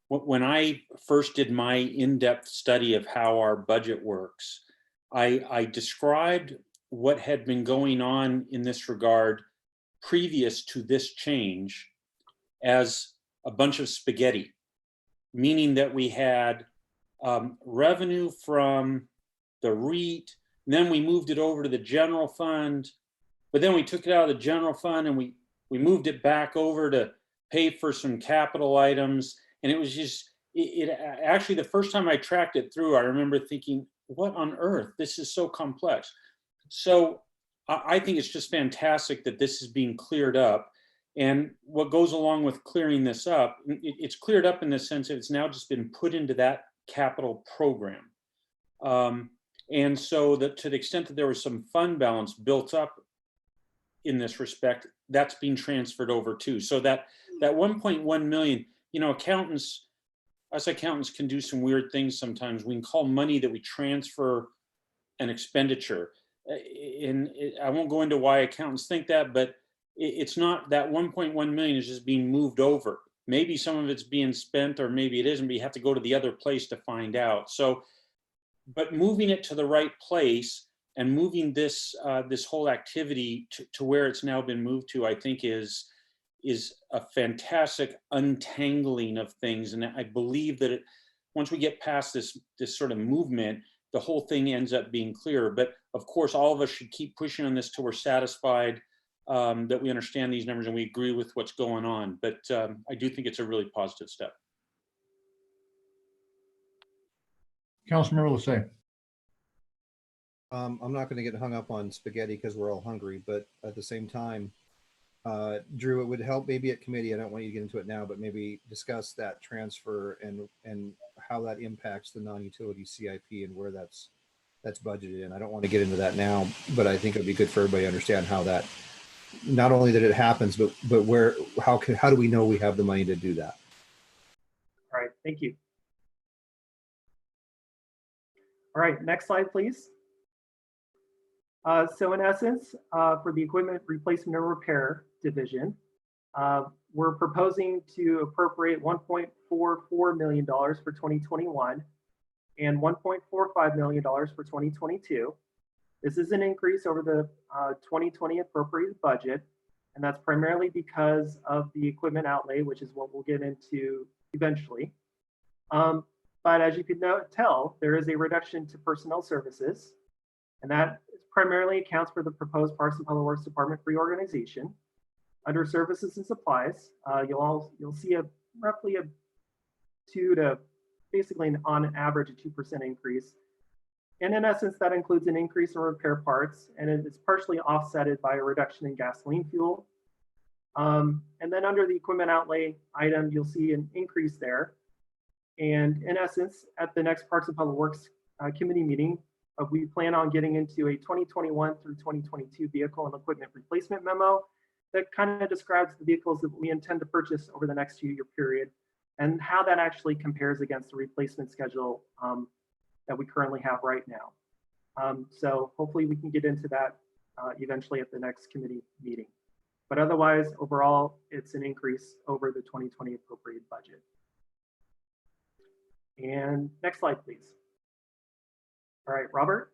when I first did my in-depth study of how our budget works, I described what had been going on in this regard previous to this change as a bunch of spaghetti, meaning that we had revenue from the REIT, and then we moved it over to the general fund, but then we took it out of the general fund and we moved it back over to pay for some capital items. And it was just, actually the first time I tracked it through, I remember thinking, what on earth? This is so complex. So I think it's just fantastic that this is being cleared up. And what goes along with clearing this up, it's cleared up in the sense that it's now just been put into that capital program. And so that to the extent that there was some fund balance built up in this respect, that's being transferred over too. So that 1.1 million, us accountants can do some weird things sometimes. We can call money that we transfer an expenditure. I won't go into why accountants think that, but it's not that 1.1 million is just being moved over. Maybe some of it's being spent or maybe it isn't, but you have to go to the other place to find out. So, but moving it to the right place and moving this whole activity to where it's now been moved to, I think is a fantastic untangling of things. And I believe that once we get past this sort of movement, the whole thing ends up being clearer. But of course, all of us should keep pushing on this till we're satisfied that we understand these numbers and we agree with what's going on. But I do think it's a really positive step. Councilmember Lassay. I'm not going to get hung up on spaghetti because we're all hungry, but at the same time, Drew, it would help maybe at committee. I don't want you to get into it now, but maybe discuss that transfer and how that impacts the non-utility CIP and where that's budgeted in. I don't want to get into that now, but I think it'd be good for everybody to understand how that, not only that it happens, but how do we know we have the money to do that? All right, thank you. All right, next slide, please. So in essence, for the equipment replacement and repair division, we're proposing to appropriate $1.44 million for 2021 and $1.45 million for 2022. This is an increase over the 2020 appropriated budget, and that's primarily because of the equipment outlay, which is what we'll get into eventually. But as you could tell, there is a reduction to personnel services, and that primarily accounts for the proposed Parks and Public Works Department reorganization. Under services and supplies, you'll see roughly a 2 to basically on average a 2% increase. And in essence, that includes an increase in repair parts, and it's partially offsetted by a reduction in gasoline fuel. And then under the equipment outlay item, you'll see an increase there. And in essence, at the next Parks and Public Works Committee meeting, we plan on getting into a 2021 through 2022 vehicle and equipment replacement memo that kind of describes the vehicles that we intend to purchase over the next 2-year period and how that actually compares against the replacement schedule that we currently have right now. So hopefully we can get into that eventually at the next committee meeting. But otherwise, overall, it's an increase over the 2020 appropriated budget. And next slide, please. All right, Robert.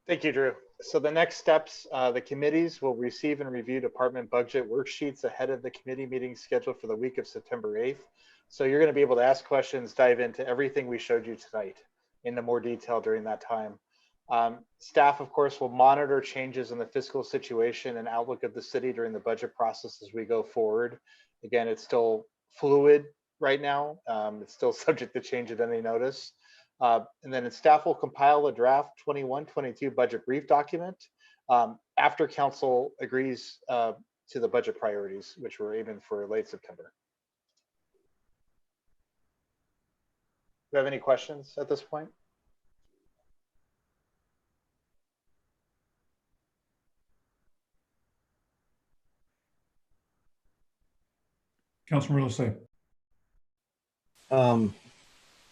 Thank you, Drew. So the next steps, the committees will receive and review department budget worksheets ahead of the committee meeting scheduled for the week of September 8th. So you're going to be able to ask questions, dive into everything we showed you tonight into more detail during that time. Staff, of course, will monitor changes in the fiscal situation and outlook of the city during the budget process as we go forward. Again, it's still fluid right now. It's still subject to change at any notice. And then staff will compile a draft 21-22 budget brief document after council agrees to the budget priorities, which we're aiming for late September. you have any questions at this point? Councilman Rousseau.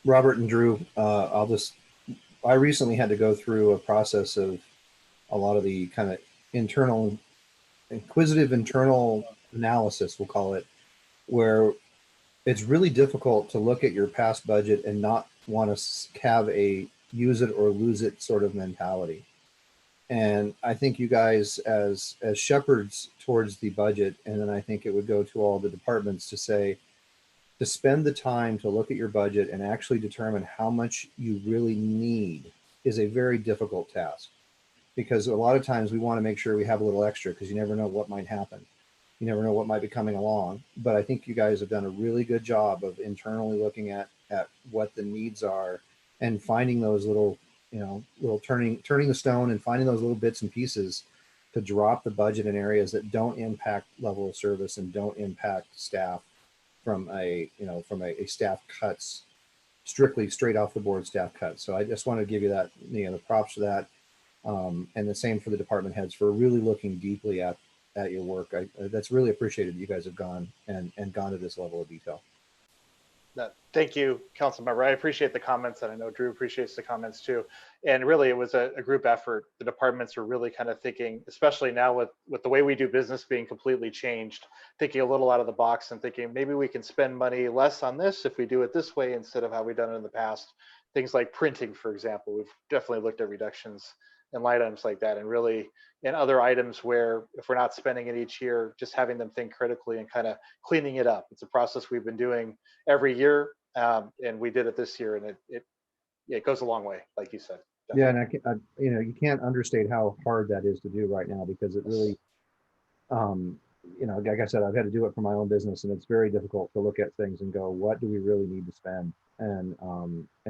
Robert and Drew, I recently had to go through a process of a lot of the kind of inquisitive internal analysis, we'll call it, where it's really difficult to look at your past budget and not want to have a use it or lose it sort of mentality. And I think you guys as shepherds towards the budget, and then I think it would go to all the departments to say, to spend the time to look at your budget and actually determine how much you really need is a very difficult task, because a lot of times we want to make sure we have a little extra because you never know what might happen. You never know what might be coming along. But I think you guys have done a really good job of internally looking at what the needs are and finding those little turning the stone and finding those little bits and pieces to drop the budget in areas that don't impact level of service and don't impact staff from a staff cuts, straight off the board staff cuts. So I just want to give you that, the props for that. And the same for the department heads for really looking deeply at your work. That's really appreciated that you guys have gone to this level of detail. Thank you, council member. I appreciate the comments, and I know Drew appreciates the comments too. And really, it was a group effort. The departments are really kind of thinking, especially now with the way we do business being completely changed, thinking a little out of the box and thinking maybe we can spend money less on this if we do it this way instead of how we've done it in the past. Things like printing, for example, we've definitely looked at reductions in line items like that, and really in other items where if we're not spending it each year, just having them think critically and kind of cleaning it up. It's a process we've been doing every year, and we did it this year, and it goes a long way, like you said. Definitely. Yeah, and you can't understate how hard that is to do right now, because it really, like I said, I've had to do it for my own business, and it's very difficult to look at things and go, what do we really need to spend? And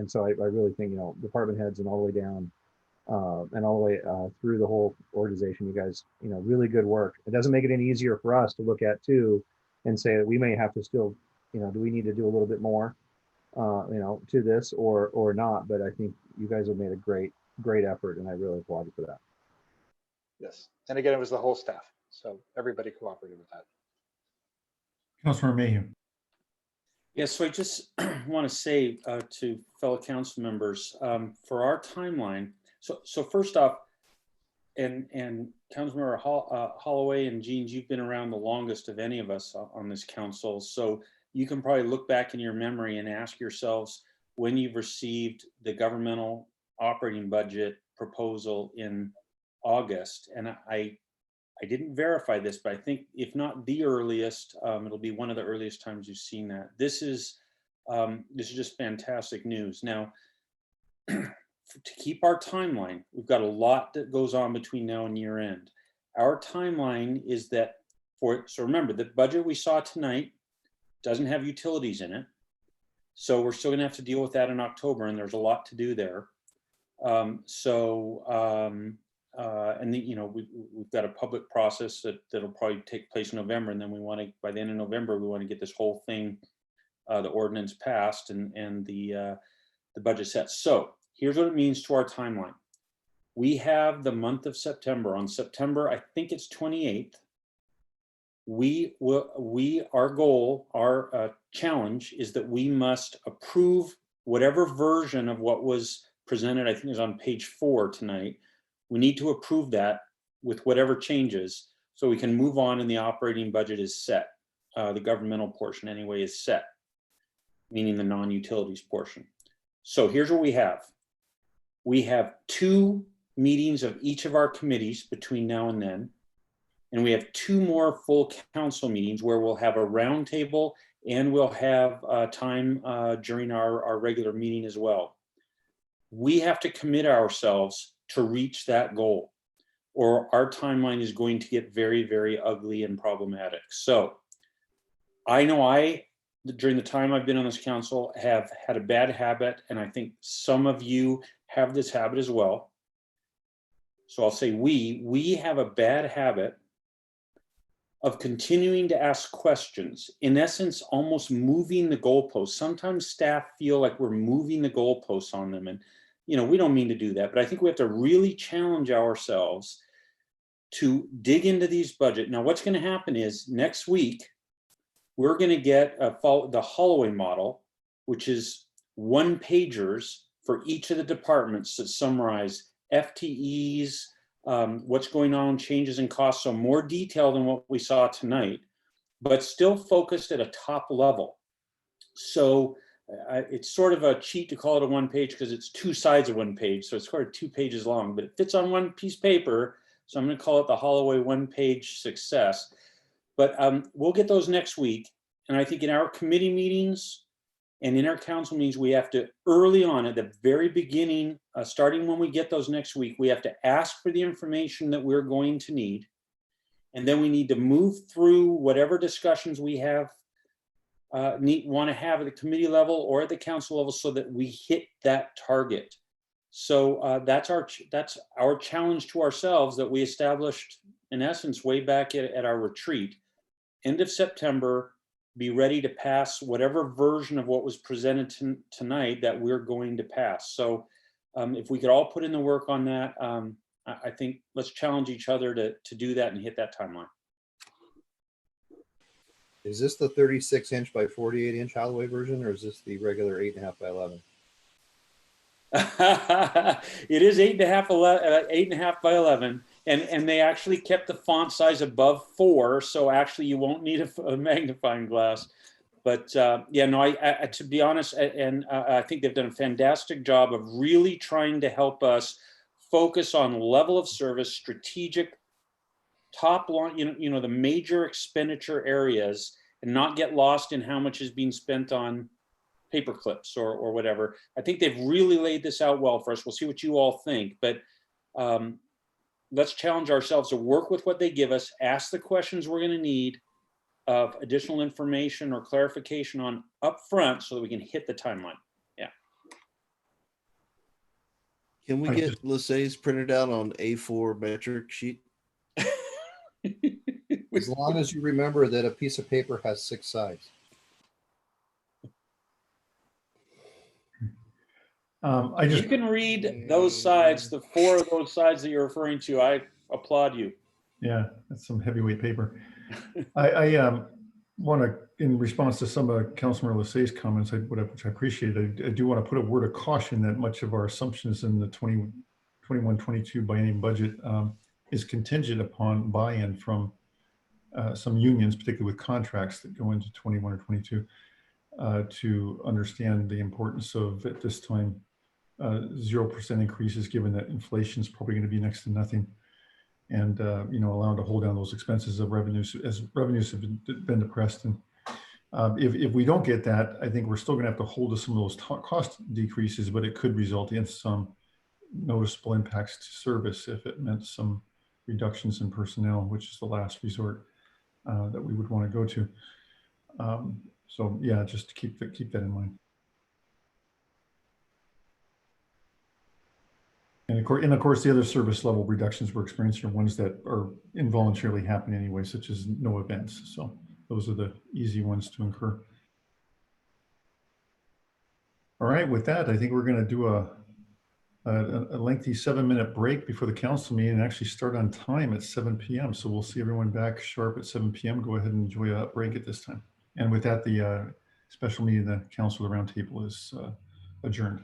so I really think, department heads and all the way down, and all the way through the whole organization, you guys, really good work. It doesn't make it any easier for us to look at too, and say that we may have to still, do we need to do a little bit more, to this or not? But I think you guys have made a great effort, and I really applaud you for that. Yes, and again, it was the whole staff, so everybody cooperated with that. Councilor Mayhew. Yes, so I just want to say to fellow council members, for our timeline. So first off, and Councilmember Holloway and Jeans, you've been around the longest of any of us on this council. So you can probably look back in your memory and ask yourselves when you've received the governmental operating budget proposal in August. And I didn't verify this, but I think if not the earliest, it'll be one of the earliest times you've seen that. This is just fantastic news. Now, to keep our timeline, we've got a lot that goes on between now and year end. Our timeline is that so remember, the budget we saw tonight doesn't have utilities in it. So we're still gonna have to deal with that in October, and there's a lot to do there. And we've got a public process that'll probably take place in November, and then by the end of November, we want to get this whole thing, the ordinance passed and the budget set. So here's what it means to our timeline. We have the month of September. On September, I think it's 28th. Our goal, our challenge is that we must approve whatever version of what was presented. I think is on page 4 tonight. We need to approve that with whatever changes so we can move on and the operating budget is set. The governmental portion anyway is set, meaning the non-utilities portion. So here's what we have. We have 2 meetings of each of our committees between now and then. And we have 2 more full council meetings where we'll have a roundtable and we'll have time during our regular meeting as well. We have to commit ourselves to reach that goal, or our timeline is going to get very, very ugly and problematic. So I know during the time I've been on this council, have had a bad habit, and I think some of you have this habit as well. So I'll say we have a bad habit of continuing to ask questions, in essence, almost moving the goalposts. Sometimes staff feel like we're moving the goalposts on them. And, we don't mean to do that, but I think we have to really challenge ourselves to dig into these budget. Now, what's going to happen is next week, we're going to get the Holloway model, which is one-pagers for each of the departments that summarize FTEs, what's going on, changes in costs, so more detail than what we saw tonight, but still focused at a top level. So it's sort of a cheat to call it a one page because it's two sides of one page. So it's sort of 2 pages long, but it fits on one piece of paper. So I'm going to call it the Holloway one-page success. But we'll get those next week. And I think in our committee meetings and in our council meetings, we have to early on at the very beginning, starting when we get those next week, we have to ask for the information that we're going to need. And then we need to move through whatever discussions we have want to have at the committee level or at the council level so that we hit that target. So that's our challenge to ourselves that we established in essence way back at our retreat. End of September, be ready to pass whatever version of what was presented tonight that we're going to pass. So if we could all put in the work on that, I think let's challenge each other to do that and hit that timeline. Is this the 36-inch by 48-inch Holloway version, or is this the regular 8.5 by 11? It is 8.5 by 11, and they actually kept the font size above 4, so actually you won't need a magnifying glass. But yeah, no, I to be honest, and I think they've done a fantastic job of really trying to help us focus on level of service, strategic, top line, the major expenditure areas, and not get lost in how much is being spent on paper clips or whatever. I think they've really laid this out well for us. We'll see what you all think, but let's challenge ourselves to work with what they give us, ask the questions we're going to need of additional information or clarification on up front so that we can hit the timeline. Yeah. Can we get Lisay's printed out on A4 metric sheet? As long as you remember that a piece of paper has 6 sides. You can read those sides, the 4 of those sides that you're referring to. I applaud you. Yeah, that's some heavyweight paper. I want to, in response to some of Councilmember Lisay's comments, which I appreciate, I do want to put a word of caution that much of our assumptions in the 21-22 biennial budget is contingent upon buy-in from some unions, particularly with contracts that go into 21 or 22, to understand the importance of, at this time, 0% increases, given that inflation is probably going to be next to nothing, and allowing to hold down those expenses of revenues as revenues have been depressed. And if we don't get that, I think we're still going to have to hold to some of those cost decreases, but it could result in some noticeable impacts to service if it meant some reductions in personnel, which is the last resort that we would want to go to. So yeah, just to keep that in mind. And of course, the other service level reductions we're experiencing are ones that are involuntarily happening anyway, such as no events. So those are the easy ones to incur. All right, with that, I think we're going to do a lengthy 7-minute break before the council meeting and actually start on time at 7 p.m. So we'll see everyone back sharp at 7 p.m. Go ahead and enjoy a break at this time. And with that, the special meeting of the Council of the Roundtable is adjourned.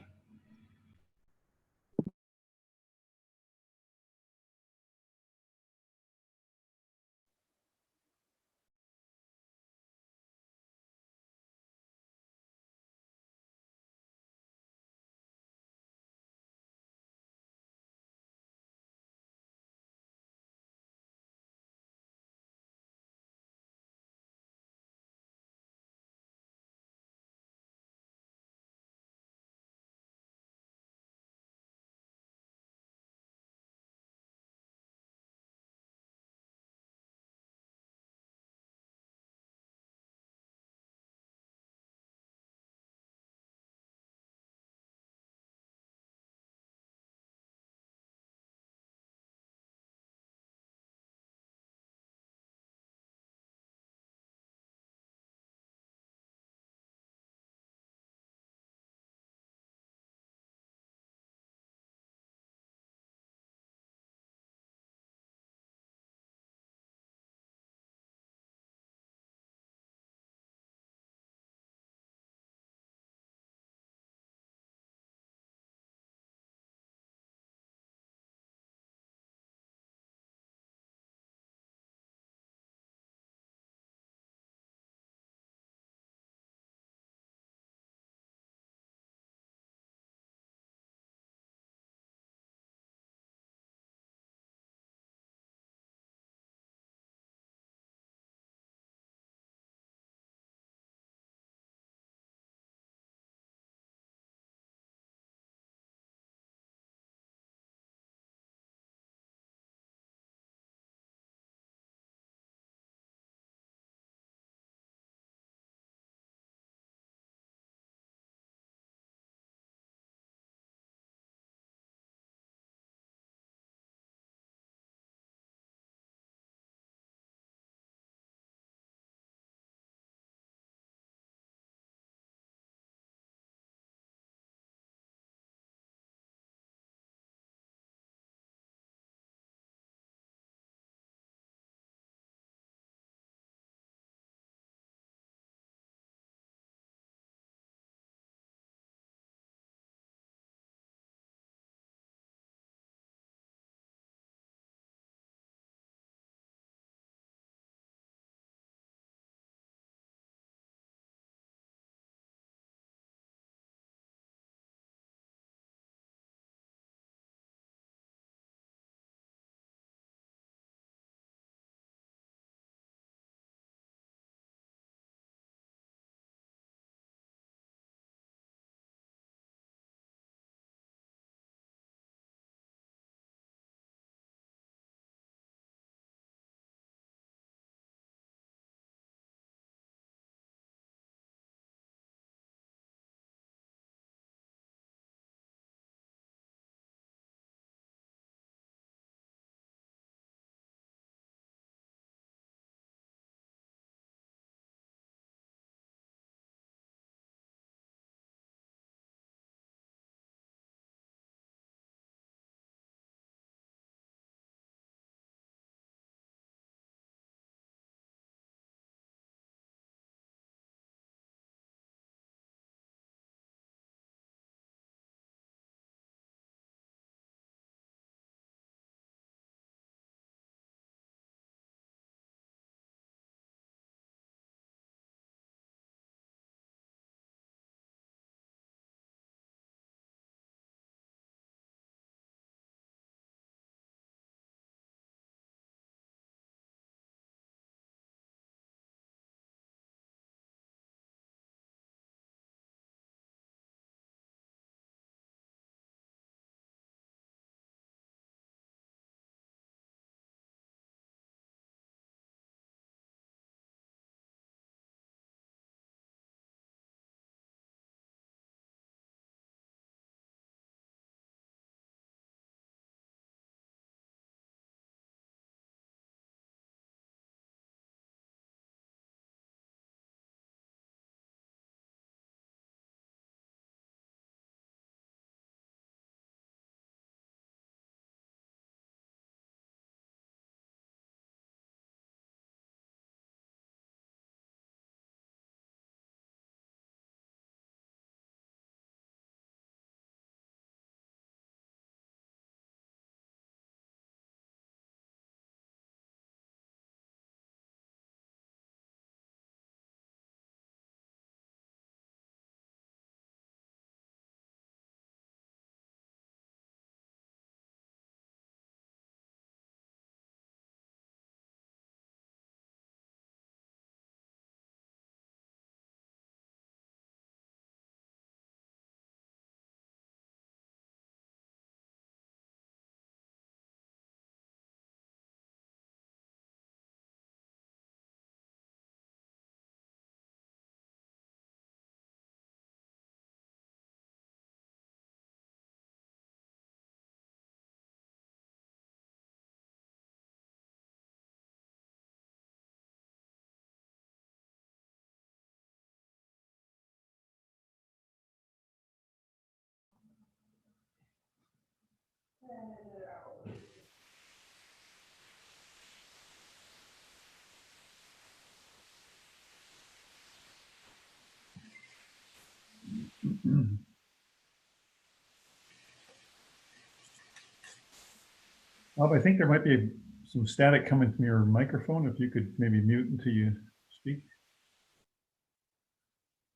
Bob, I think there might be some static coming from your microphone. If you could maybe mute until you speak.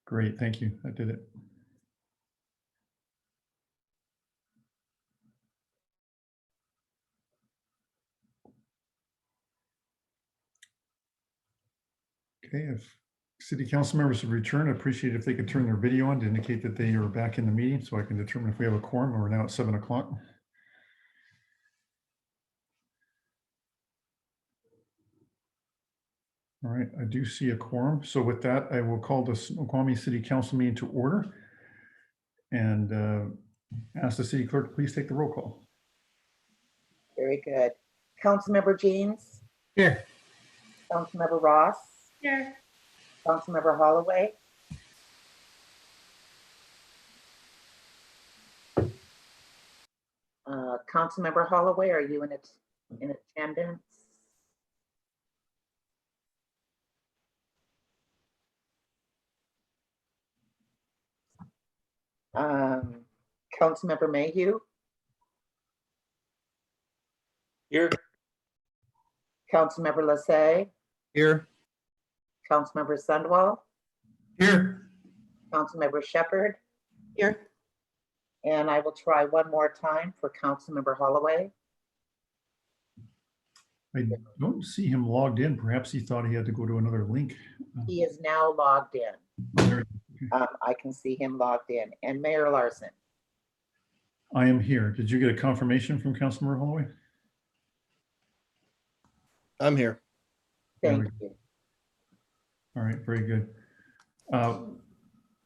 Great, thank you. That did it. Okay, if city council members have returned, I'd appreciate if they could turn their video on to indicate that they are back in the meeting so I can determine if we have a quorum. We're now at 7 o'clock. All right, I do see a quorum. So with that, I will call the Snoqualmie City Council meeting to order and ask the city clerk to please take the roll call. Very good. Councilmember Jeans, Here. Councilmember Ross, Here. Councilmember Holloway, Councilmember Holloway, are you in attendance? Councilmember Mayhew, Here. Councilmember Lassay, Here. Councilmember Sundwall, Here. Councilmember Shepherd, Here. and I will try one more time for Councilmember Holloway. I don't see him logged in. Perhaps he thought he had to go to another link. He is now logged in. There- I can see him logged in. And Mayor Larson. I am here. Did you get a confirmation from Councilmember Holloway? I'm here. Thank you. All right, very good.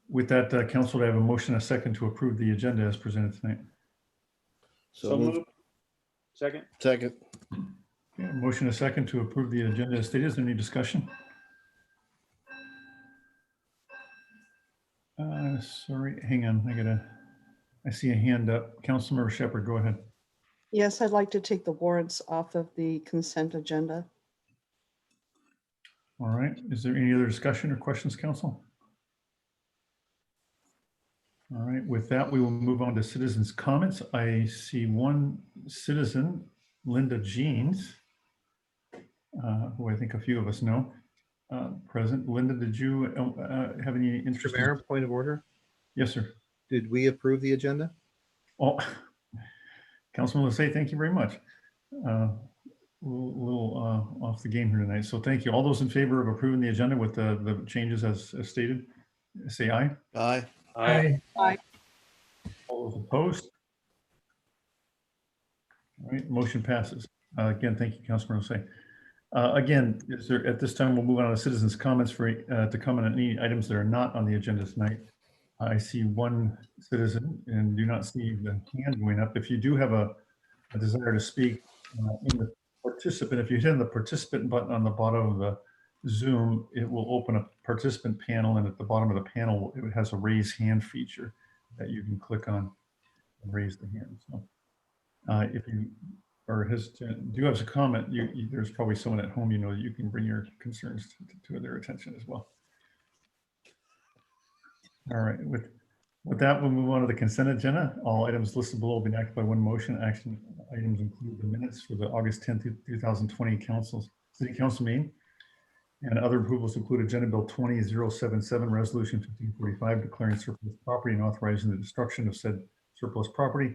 With that, council, I have a motion, a second to approve the agenda as presented tonight. So moved. Second. Second. Okay, a motion, a second to approve the agenda as stated. Is there any discussion? Sorry, hang on. I see a hand up. Councilmember Shepherd, go ahead. Yes, I'd like to take the warrants off of the consent agenda. All right. Is there any other discussion or questions, council? All right. With that, we will move on to citizens' comments. I see one citizen, Linda Jeans, who I think a few of us know, present. Linda, did you have any interest? Mr. Mayor, point of order. Yes, sir. Did we approve the agenda? Oh, Councilman Lassay, thank you very much. A little off the game here tonight. So thank you. All those in favor of approving the agenda with the changes as stated, say aye. Aye. Aye. Aye. All those opposed? All right, motion passes. Again, thank you, Councilman Lassay. Again, at this time, we'll move on to citizens' comments to comment on any items that are not on the agenda tonight. I see one citizen and do not see the hand going up. If you do have a desire to speak in the participant, if you hit the participant button on the bottom of the Zoom, it will open a participant panel, and at the bottom of the panel, it has a raise hand feature that you can click on and raise the hand. So if you are hesitant, do have a comment, there's probably someone at home, that you can bring your concerns to their attention as well. All right, with that, we'll move on to the consent agenda. All items listed below will be enacted by one motion. Action items include the minutes for the August 10th, 2020 City Council meeting. And other approvals include Agenda Bill 20077, Resolution 1545, declaring surplus property and authorizing the destruction of said surplus property.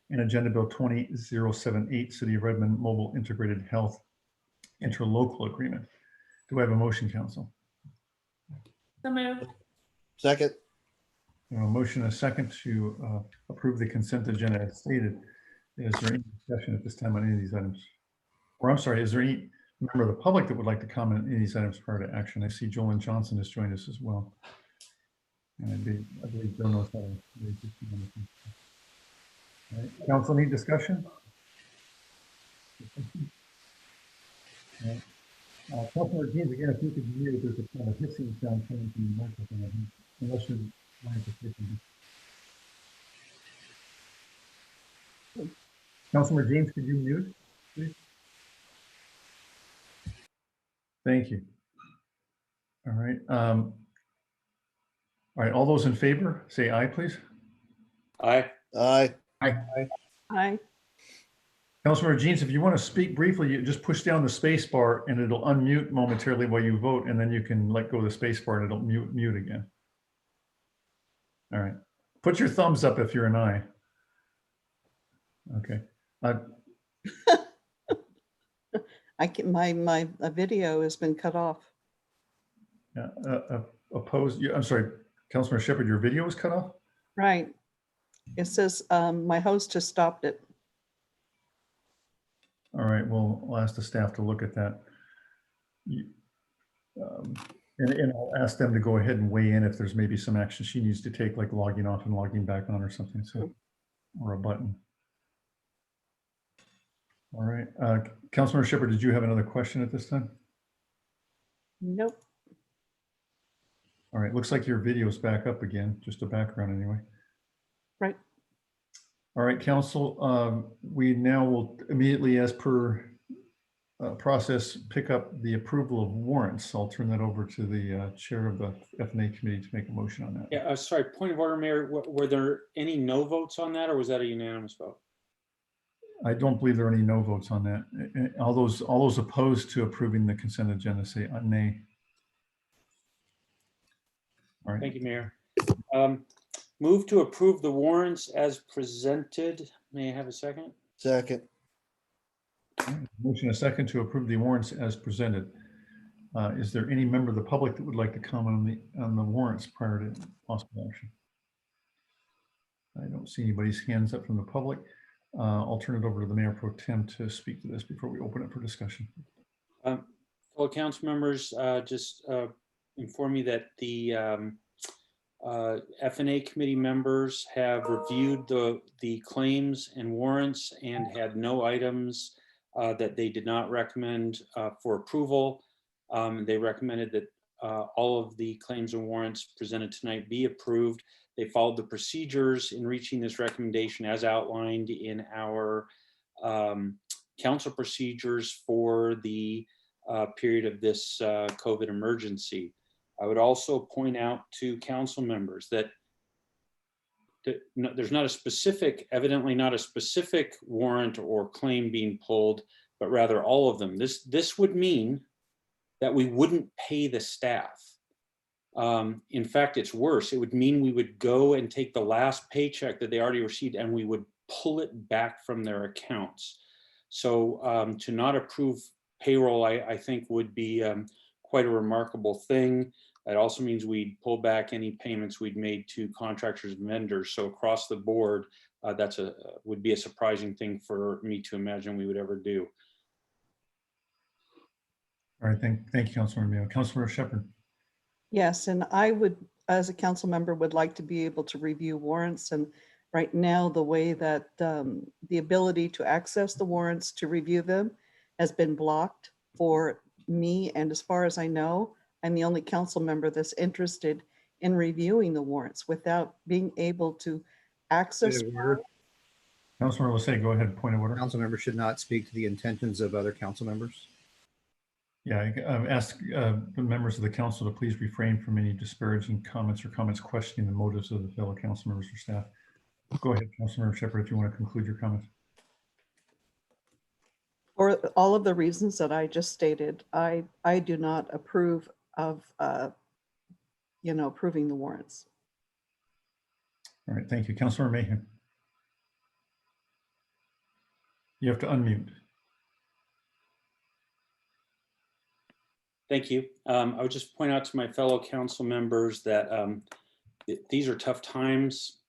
And Agenda Bill 20078, City of Redmond Mobile Integrated Health Interlocal Agreement. Do I have a motion, council? So moved. Second. A motion, a second to approve the consent agenda as stated. Is there any discussion at this time on any of these items? Or I'm sorry, is there any member of the public that would like to comment on any of these items prior to action? I see Jolyn Johnson has joined us as well. And I believe Bill knows how to raise his hand. All right. Council, need discussion? Councilor Jeans, again, if you could hear, there's a kind of hissing sound coming from the microphone, unless you're trying to Councilmember James, could you mute, please? Thank you. All right. All right. All those in favor, say aye, please. Aye. Aye. Aye. Councilmember Jeans, if you want to speak briefly, you just push down the space bar and it'll unmute momentarily while you vote, and then you can let go of the space bar and it'll mute again. All right. Put your thumbs up if you're an aye. Okay. I can, my video has been cut off. Yeah, opposed. I'm sorry, Councilmember Shepherd, your video was cut off? Right. It says my host has stopped it. All right, well, I'll ask the staff to look at that. And I'll ask them to go ahead and weigh in if there's maybe some action she needs to take, like logging off and logging back on or something, so, or a button. All right, Councilmember Shepherd, did you have another question at this time? Nope. All right, looks like your video is back up again, just a background anyway. Right. All right, Council, we now will immediately, as per process, pick up the approval of warrants. I'll turn that over to the chair of the F&A committee to make a motion on that. Yeah, sorry, point of order, Mayor. Were there any no votes on that, or was that a unanimous vote? I don't believe there are any no votes on that. All those opposed to approving the consent agenda say nay. All right. Thank you, Mayor. Move to approve the warrants as presented. May I have a second? Second. Motion a second to approve the warrants as presented. Is there any member of the public that would like to comment on the warrants prior to possible action? I don't see anybody's hands up from the public. I'll turn it over to the Mayor Pro Tem to speak to this before we open it for discussion. Fellow council members, just inform me that the F&A committee members have reviewed the claims and warrants and had no items that they did not recommend for approval. They recommended that all of the claims and warrants presented tonight be approved. They followed the procedures in reaching this recommendation as outlined in our council procedures for the period of this COVID emergency. I would also point out to council members that there's not a specific, evidently not a specific warrant or claim being pulled, but rather all of them. This would mean that we wouldn't pay the staff. In fact, it's worse. It would mean we would go and take the last paycheck that they already received and we would pull it back from their accounts. So to not approve payroll, I think would be quite a remarkable thing. It also means we'd pull back any payments we'd made to contractors and vendors. So across the board, that's would be a surprising thing for me to imagine we would ever do. All right, thank you, Councilmember Mayo. Councilmember Shepherd. Yes, and I would, as a council member, would like to be able to review warrants. And right now, the way that the ability to access the warrants to review them has been blocked for me. And as far as I know, I'm the only council member that's interested in reviewing the warrants without being able to access. Councilmember Lasay, go ahead, point of order. Council members should not speak to the intentions of other council members. Yeah, I've asked the members of the council to please refrain from any disparaging comments or comments questioning the motives of the fellow council members or staff. Go ahead, Councilmember Shepherd, if you want to conclude your comments. For all of the reasons that I just stated, I do not approve of, approving the warrants. All right, thank you. Councilmember Mayhew. You have to unmute. Thank you. I would just point out to my fellow council members that these are tough times.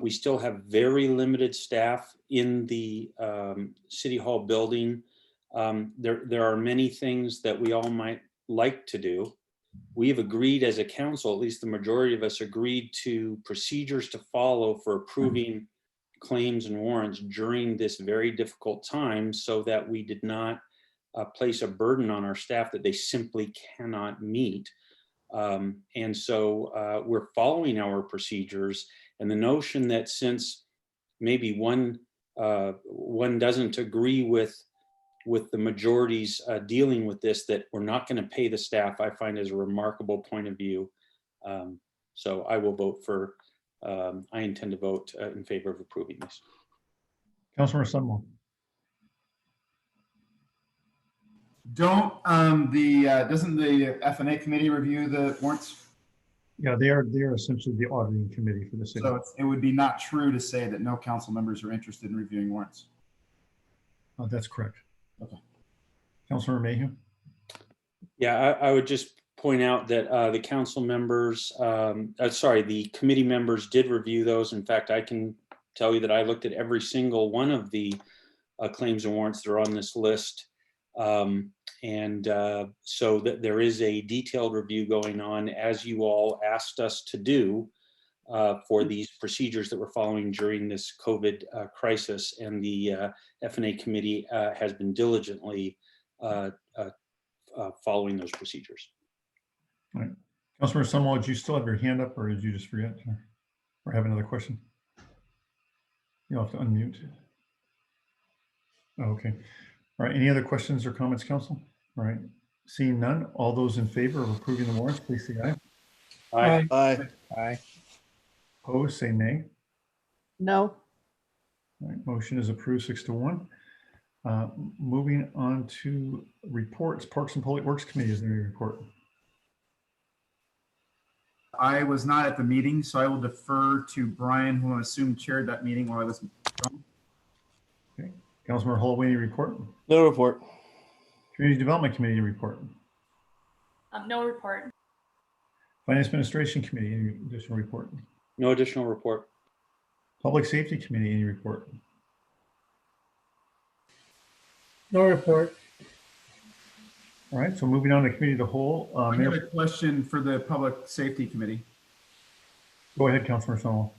We still have very limited staff in the City Hall building. There are many things that we all might like to do. We have agreed as a council, at least the majority of us agreed to procedures to follow for approving claims and warrants during this very difficult time so that we did not place a burden on our staff that they simply cannot meet. And so we're following our procedures, and the notion that since maybe one one doesn't agree with the majority's dealing with this, that we're not going to pay the staff, I find is a remarkable point of view. So I will vote for, I intend to vote in favor of approving this. Councilmember Sunwell. Doesn't the F&A committee review the warrants? Yeah, they are essentially the auditing committee for the city. So it would be not true to say that no council members are interested in reviewing warrants. That's correct. Okay. Councilmember Mayhew. Yeah, I would just point out that the council members, the committee members did review those. In fact, I can tell you that I looked at every single one of the claims and warrants that are on this list. So that there is a detailed review going on, as you all asked us to do, for these procedures that we're following during this COVID crisis. And the F&A committee has been diligently following those procedures. All right. Councilmember Sunwell, did you still have your hand up, or did you just forget or have another question? You'll have to unmute. Oh, okay. All right. Any other questions or comments, council? All right. Seeing none, all those in favor of approving the warrants, please say aye. Aye. Aye. Aye. Opposed, say nay. No. All right. Motion is approved 6-1. Moving on to reports. Parks and Public Works Committee is there a report? I was not at the meeting, so I will defer to Brian, who I assume chaired that meeting while I was gone. Okay. Councilmember Holloway, any report? No report. Community Development Committee report. No report. Finance Administration Committee, any additional report? No additional report. Public Safety Committee, any report? No report. All right, so moving on to committee of the whole. I have a question for the Public Safety Committee. Go ahead, Councilmember Snowell.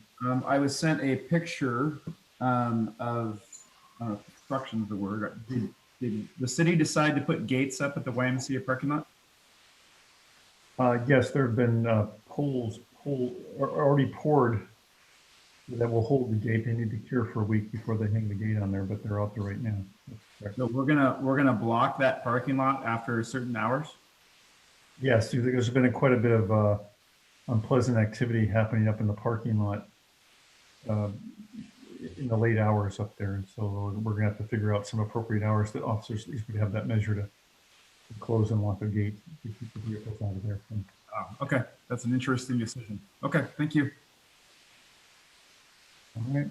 I was sent a picture of construction is the word. Did the city decide to put gates up at the YMCA parking lot? Yes, there have been poles already poured that will hold the gate. They need to cure for a week before they hang the gate on there, but they're out there right now. So we're gonna block that parking lot after certain hours? Yes, there's been quite a bit of unpleasant activity happening up in the parking lot in the late hours up there. And so we're gonna have to figure out some appropriate hours that officers at least would have that measure to close and lock the gate to keep the vehicles out of there. Oh, okay, that's an interesting decision. Okay, thank you. All right.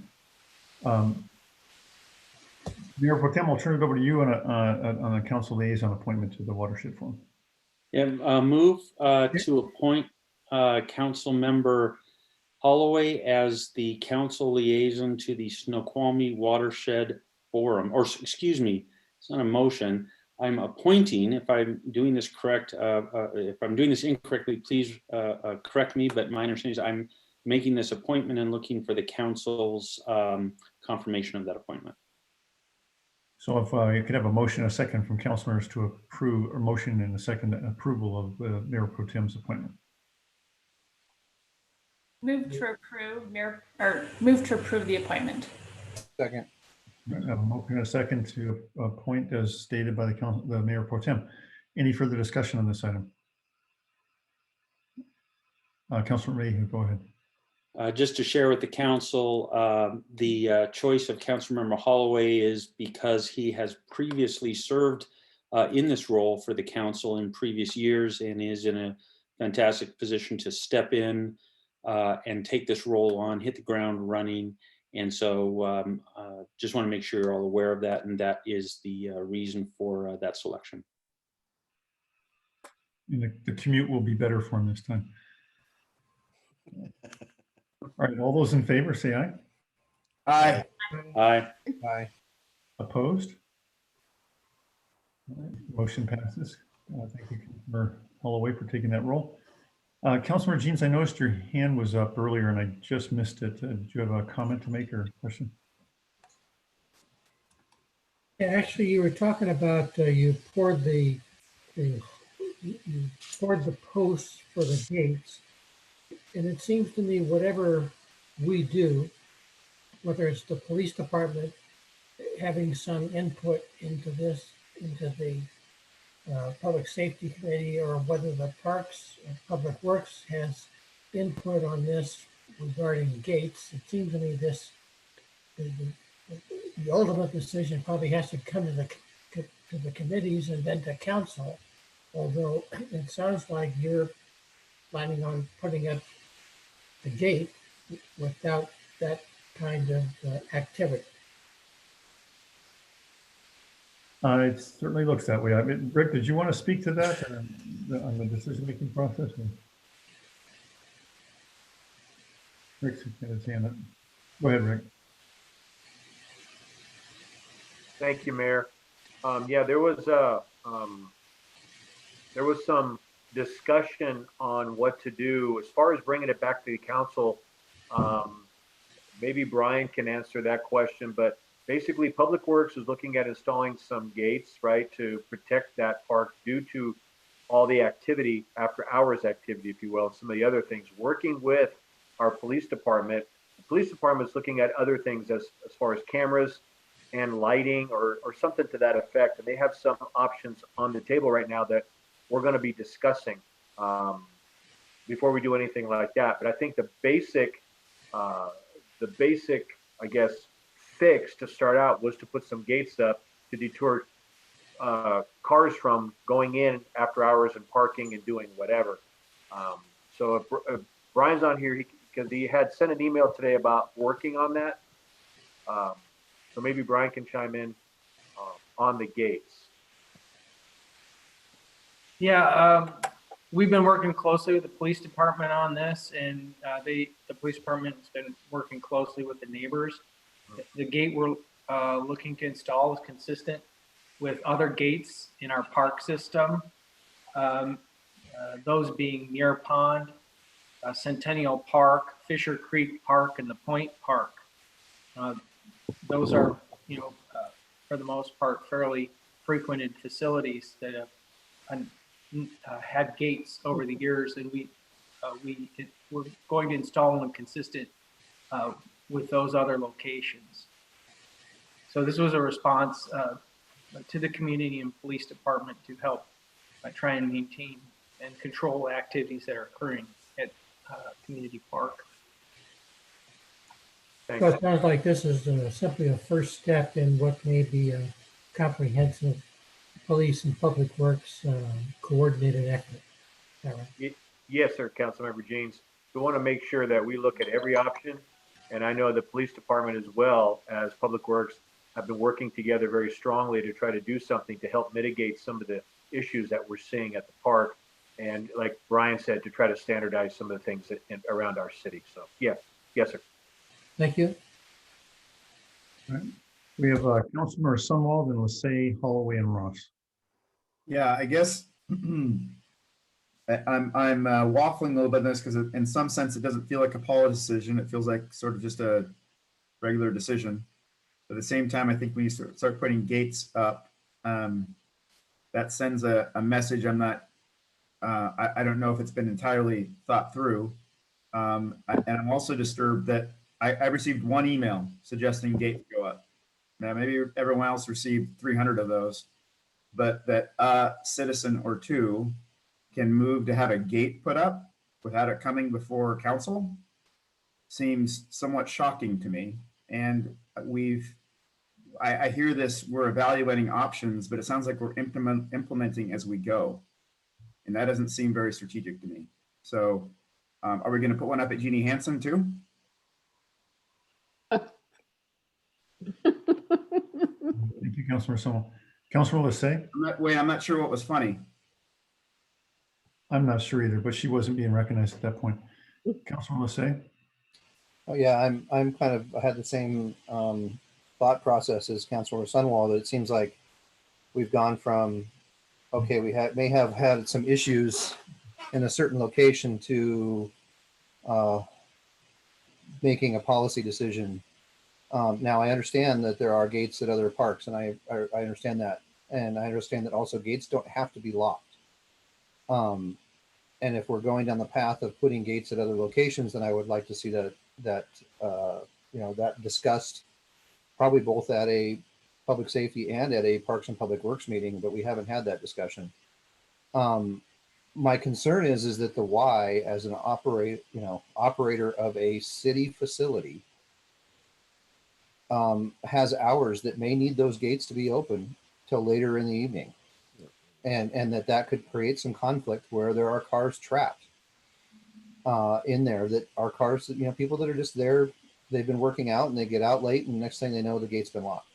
Mayor Pro Tem, I'll turn it over to you on a council liaison appointment to the watershed forum. Yeah, move to appoint Council Member Holloway as the council liaison to the Snoqualmie Watershed Forum, or excuse me, it's not a motion. I'm appointing, if I'm doing this correct, if I'm doing this incorrectly, please correct me, but my understanding is I'm making this appointment and looking for the council's confirmation of that appointment. So if you could have a motion and a second from council members to approve, or motion and a second approval of Mayor Pro Tem's appointment. Move to approve move to approve the appointment. Second. I have a motion and a second to appoint as stated by the Mayor Pro Tem. Any further discussion on this item? Councilor Mayhew, go ahead. Just to share with the council, the choice of Councilmember Holloway is because he has previously served in this role for the council in previous years and is in a fantastic position to step in and take this role on, hit the ground running. And so just want to make sure you're all aware of that, and that is the reason for that selection. And the commute will be better for him this time. All right, all those in favor say aye. Aye. Aye. Aye. Opposed? All right, motion passes. Thank you, Councilmember Holloway, for taking that role. Councilmember Jeans, I noticed your hand was up earlier and I just missed it. Did you have a comment to make or a question? Yeah, actually, you were talking about you poured the posts for the gates. And it seems to me whatever we do, whether it's the police department having some input into this, into the Public Safety Committee, or whether the Parks and Public Works has input on this regarding gates. It seems to me this, the ultimate decision probably has to come to the committees and then to council. Although it sounds like you're planning on putting up the gate without that kind of activity. It certainly looks that way. I mean, Rick, did you want to speak to that on the decision-making process? Rick's got his hand up. Go ahead, Rick. Thank you, Mayor. Yeah, there was some discussion on what to do as far as bringing it back to the council. Maybe Brian can answer that question, but basically Public Works is looking at installing some gates, right, to protect that park due to all the activity, after hours activity, if you will, and some of the other things. Working with our police department, the police department is looking at other things as far as cameras and lighting or something to that effect. And they have some options on the table right now that we're going to be discussing before we do anything like that. But I think the basic, I guess, fix to start out was to put some gates up to deter cars from going in after hours and parking and doing whatever. So if Brian's on here, because he had sent an email today about working on that. So maybe Brian can chime in on the gates. Yeah, we've been working closely with the police department on this, and the police department has been working closely with the neighbors. The gate we're looking to install is consistent with other gates in our park system, those being Muir Pond, Centennial Park, Fisher Creek Park, and the Point Park. Those are, for the most part, fairly frequented facilities that have had gates over the years, and we're going to install them consistent with those other locations. So this was a response to the community and police department to help try and maintain and control activities that are occurring at Community Park. Thanks. So it sounds like this is simply a first step in what may be a comprehensive police and public works coordinated effort. Is that right? Yes, sir, Councilmember Jeans. We want to make sure that we look at every option. And I know the police department as well as Public Works have been working together very strongly to try to do something to help mitigate some of the issues that we're seeing at the park. And like Brian said, to try to standardize some of the things around our city. So yes, sir. Thank you. All right. We have Councilmember Sunwald and Lassay, Holloway, and Ross. Yeah, I guess I'm waffling a little bit on this because in some sense it doesn't feel like a policy decision. It feels like sort of just a regular decision. But at the same time, I think when you start putting gates up, that sends a message. I'm not. I don't know if it's been entirely thought through. And I'm also disturbed that I received one email suggesting gates go up. Now maybe everyone else received 300 of those, but that a citizen or two can move to have a gate put up without it coming before council seems somewhat shocking to me. And I hear this, we're evaluating options, but it sounds like we're implementing as we go. And that doesn't seem very strategic to me. So are we going to put one up at Jeannie Hansen too? Thank you, Councilor Sunwald. Councilor Lassay? I'm not sure what was funny. I'm not sure either, but she wasn't being recognized at that point. Councilor Lassay? Oh yeah, I'm kind of, I had the same thought process as Councilor Sunwald. It seems like we've gone from, okay, we may have had some issues in a certain location to making a policy decision. Now I understand that there are gates at other parks, and I understand that. And I understand that also gates don't have to be locked. And if we're going down the path of putting gates at other locations, then I would like to see that discussed probably both at a public safety and at a Parks and Public Works meeting, but we haven't had that discussion. My concern is that the Y, as an operator of a city facility, has hours that may need those gates to be open till later in the evening, and that could create some conflict where there are cars trapped in there, that are cars that, people that are just there, they've been working out and they get out late, and the next thing they know, the gate's been locked.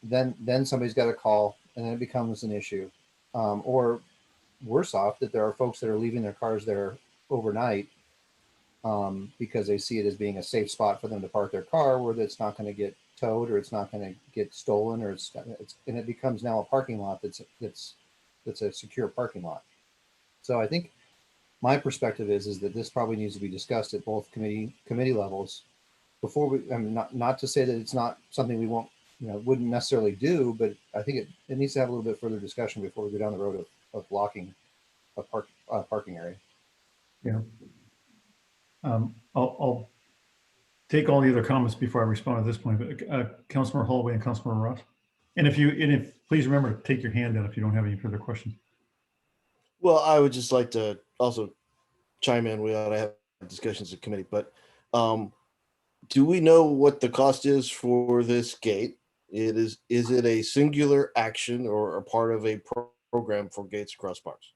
Then somebody's got to call, and then it becomes an issue. Or worse off, that there are folks that are leaving their cars there overnight because they see it as being a safe spot for them to park their car, where it's not going to get towed, or it's not going to get stolen, or and it becomes now a parking lot that's a secure parking lot. So I think my perspective is that this probably needs to be discussed at both committee levels before we. I mean, not to say that it's not something we wouldn't necessarily do, but I think it needs to have a little bit further discussion before we go down the road of blocking a parking area. Yeah. I'll take all the other comments before I respond at this point, but Councilmember Holloway and Councilmember Ross. And please remember to take your hand down if you don't have any further questions. Well, I would just like to also chime in. We ought to have discussions at committee, but do we know what the cost is for this gate? Is it a singular action or a part of a program for gates across parks?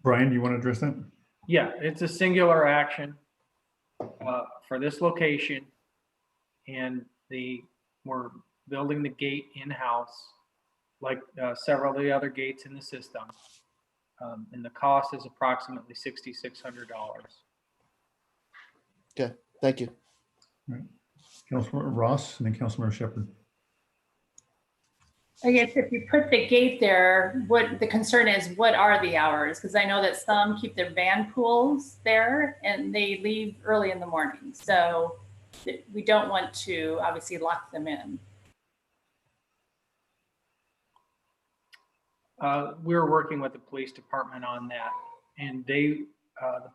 Brian, do you want to address that? Yeah, it's a singular action for this location, and we're building the gate in-house, like several of the other gates in the system, and the cost is approximately $6,600. Okay, thank you. All right. Councilmember Ross and then Councilmember Shepherd. I guess if you put the gate there, what the concern is, what are the hours? Because I know that some keep their van pools there and they leave early in the morning. So we don't want to obviously lock them in. We're working with the police department on that, and the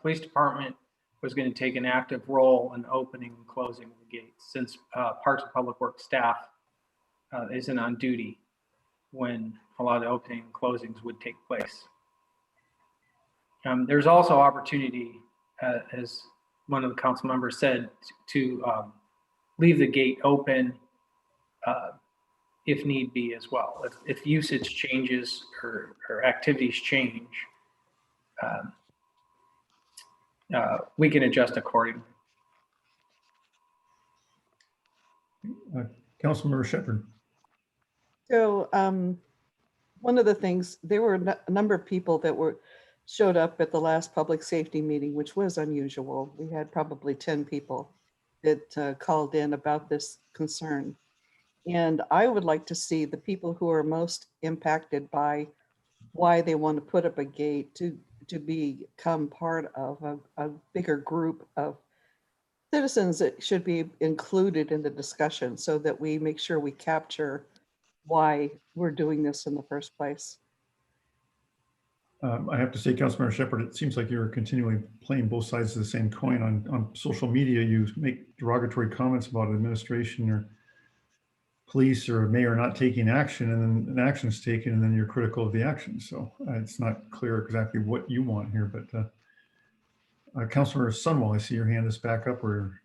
police department was going to take an active role in opening and closing the gates, since Parks and Public Works staff isn't on duty when a lot of the opening and closings would take place. There's also opportunity, as one of the council members said, to leave the gate open if need be as well. If usage changes or activities change, we can adjust accordingly. Councilmember Shepherd. So one of the things, there were a number of people that showed up at the last public safety meeting, which was unusual. We had probably 10 people that called in about this concern. And I would like to see the people who are most impacted by why they want to put up a gate to become part of a bigger group of citizens that should be included in the discussion, so that we make sure we capture why we're doing this in the first place. I have to say, Councilmember Shepherd, it seems like you're continually playing both sides of the same coin. On social media, you make derogatory comments about administration or police or mayor not taking action, and then an action is taken, and then you're critical of the action. So it's not clear exactly what you want here, but Councilmember Sunwell, I see your hand is back up. Or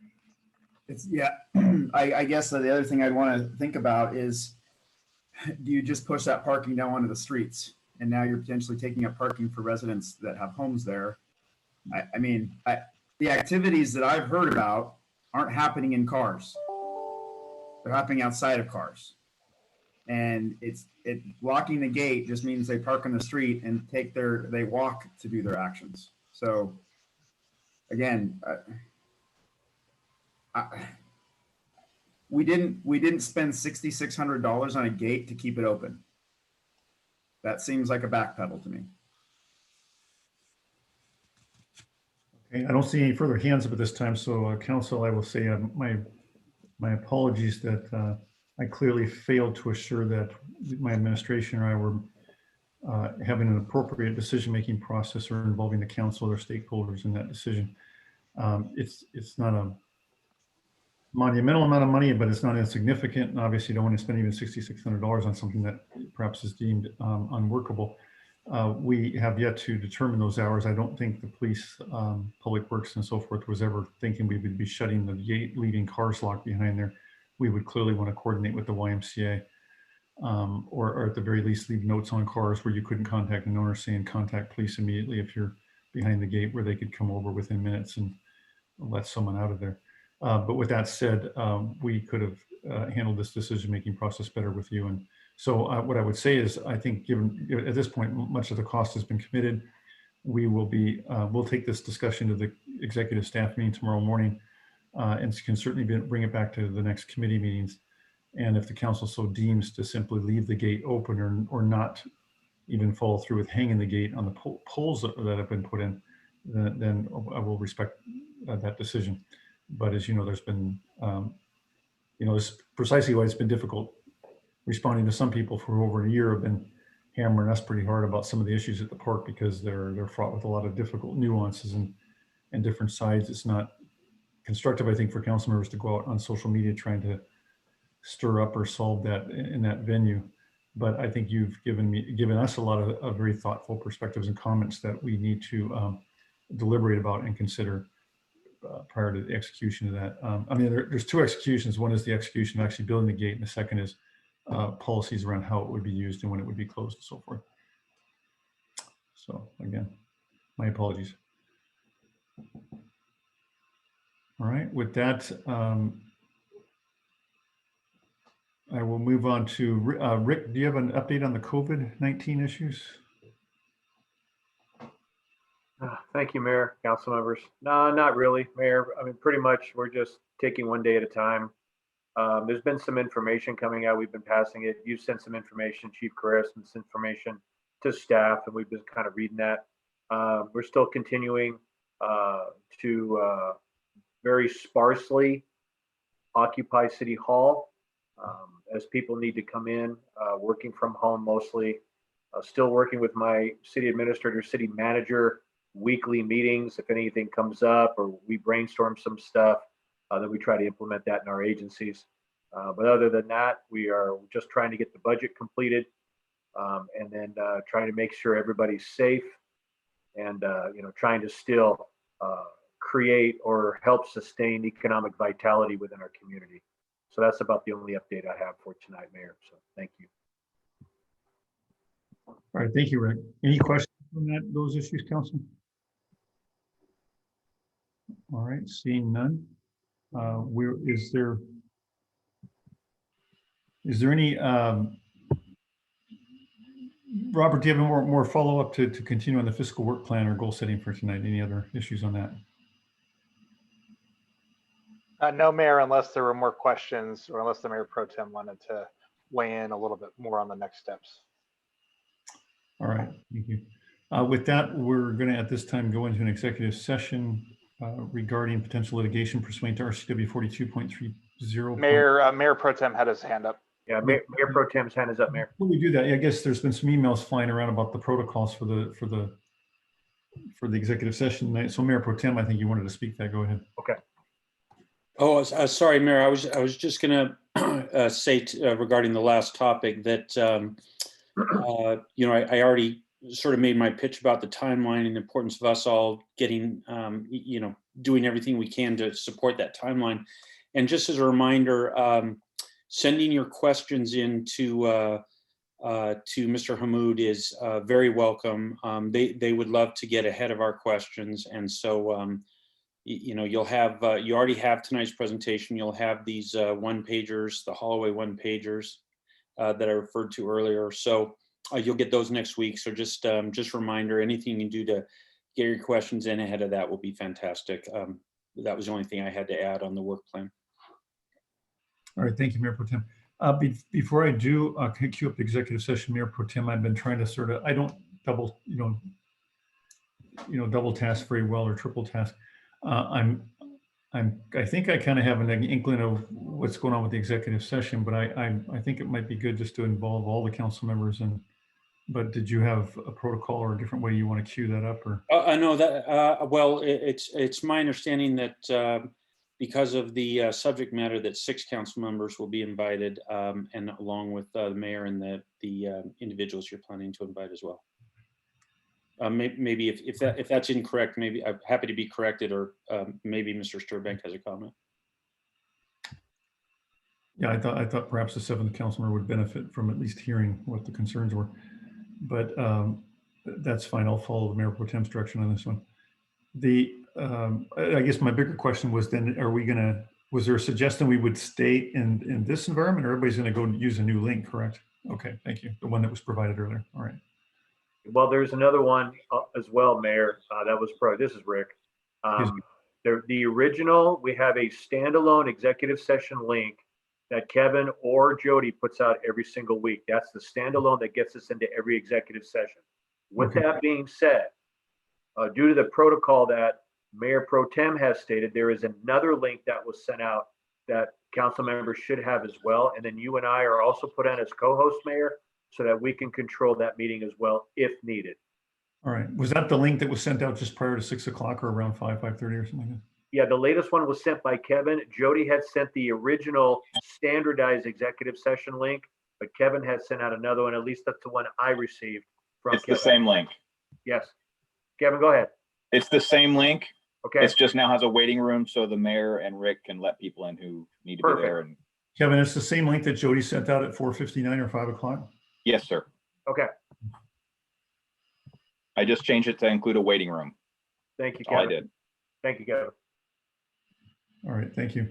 I guess the other thing I'd want to think about is, do you just push that parking down onto the streets? And now you're potentially taking up parking for residents that have homes there. I mean, the activities that I've heard about aren't happening in cars. They're happening outside of cars. And blocking the gate just means they park on the street and they walk to do their actions. So again, we didn't spend $6,600 on a gate to keep it open. That seems like a backpedal to me. okay, I don't see any further hands up at this time. So council, I will say my apologies that I clearly failed to assure that my administration or I were having an appropriate decision-making process or involving the council or stakeholders in that decision. It's not monumental amount of money, but it's not insignificant. And obviously you don't want to spend even $6,600 on something that perhaps is deemed unworkable. We have yet to determine those hours. I don't think the police, public works and so forth was ever thinking we would be shutting the gate, leaving cars locked behind there. We would clearly want to coordinate with the YMCA, or at the very least leave notes on cars where you couldn't contact an owner saying contact police immediately if you're behind the gate, where they could come over within minutes and let someone out of there. But with that said, we could have handled this decision-making process better with you. And so what I would say is, I think given at this point, much of the cost has been committed, we will be, we'll take this discussion to the executive staff meeting tomorrow morning, and can certainly bring it back to the next committee meetings. And if the council so deems to simply leave the gate open or not even follow through with hanging the gate on the poles that have been put in, then I will respect that decision. But as you know, there's been, it's precisely why it's been difficult responding to some people for over a year have been hammering us pretty hard about some of the issues at the park, because they're fraught with a lot of difficult nuances and different sides. It's not constructive, I think, for council members to go out on social media trying to stir up or solve that in that venue. But I think you've given us a lot of very thoughtful perspectives and comments that we need to deliberate about and consider prior to the execution of that. I mean, there's two executions. One is the execution of actually building the gate, and the second is policies around how it would be used and when it would be closed and so forth. So again, my apologies. All right, with that, I will move on to Rick. Do you have an update on the COVID-19 issues? Thank you, Mayor, council members. No, not really, Mayor. I mean, pretty much we're just taking one day at a time. There's been some information coming out. We've been passing it. You've sent some information, Chief Carrera, some information to staff, and we've been kind of reading that. We're still continuing to very sparsely occupy City Hall as people need to come in, working from home mostly. Still working with my city administrator, city manager, weekly meetings. If anything comes up or we brainstorm some stuff, then we try to implement that in our agencies. But other than that, we are just trying to get the budget completed, and then trying to make sure everybody's safe, and trying to still create or help sustain economic vitality within our community. So that's about the only update I have for tonight, Mayor. So thank you. All right, thank you, Rick. Any questions on those issues, Council? All right, seeing none. Is there any, Robert, do you have more follow-up to continue on the fiscal work plan or goal setting for tonight? Any other issues on that? No, Mayor, unless there were more questions or unless the Mayor Pro Tem wanted to weigh in a little bit more on the next steps. All right, thank you. With that, we're going to at this time go into an executive session regarding potential litigation pursuant to RCW 42.30. Mayor Pro Tem had his hand up. Yeah, Mayor Pro Tem's hand is up, Mayor. When we do that, I guess there's been some emails flying around about the protocols for the executive session tonight. So Mayor Pro Tem, I think you wanted to speak that. Go ahead. Okay. Oh, sorry, Mayor. I was just going to say regarding the last topic that I already sort of made my pitch about the timeline and the importance of us all getting doing everything we can to support that timeline. And just as a reminder, sending your questions in to Mr. Hammoud is very welcome. They would love to get ahead of our questions, and so. You'll have, you already have tonight's presentation. You'll have these one-pagers, the hallway one-pagers that I referred to earlier. So you'll get those next week. So just a reminder, anything you can do to get your questions in ahead of that will be fantastic. That was the only thing I had to add on the work plan. All right, thank you, Mayor Pro Tem. Before I do queue up the executive session, Mayor Pro Tem, I've been trying to sort of, I don't double task very well or triple task. I think I kind of have an inkling of what's going on with the executive session, but I think it might be good just to involve all the council members. But did you have a protocol or a different way you want to queue that up? Or I know that. Well, it's my understanding that because of the subject matter, that 6 council members will be invited, and along with the mayor and the individuals you're planning to invite as well. Maybe if that's incorrect, maybe I'm happy to be corrected, or maybe Mr. Sturbank has a comment. Yeah, I thought perhaps the 7th councilman would benefit from at least hearing what the concerns were, but that's fine. I'll follow the Mayor Pro Tem's direction on this one. I guess my bigger question was then, was there a suggestion we would stay in this environment, or everybody's gonna go use a new link, correct? Okay, thank you. The one that was provided earlier. All right. Well, there's another one as well, Mayor. That was this is Rick. The original, we have a standalone executive session link that Kevin or Jody puts out every single week. That's the standalone that gets us into every executive session. With that being said, due to the protocol that Mayor Pro Tem has stated, there is another link that was sent out that council members should have as well. And then you and I are also put on as co-host, Mayor, so that we can control that meeting as well if needed. All right. Was that the link that was sent out just prior to 6 o'clock or around 5:30 or something like that? Yeah, the latest one was sent by Kevin. Jody had sent the original standardized executive session link, but Kevin has sent out another one. At least that's the one I received from It's Kevin. the same link. Yes. Kevin, go ahead. It's the same link. Okay. It's just now has a waiting room so the mayor and Rick can let people in who need to be there. And Kevin, it's the same link that Jody sent out at 4:59 or 5 o'clock? yes, sir. Okay. I just changed it to include a waiting room. Thank you, That's all Kevin. I did. Thank you, Kevin. All right, thank you.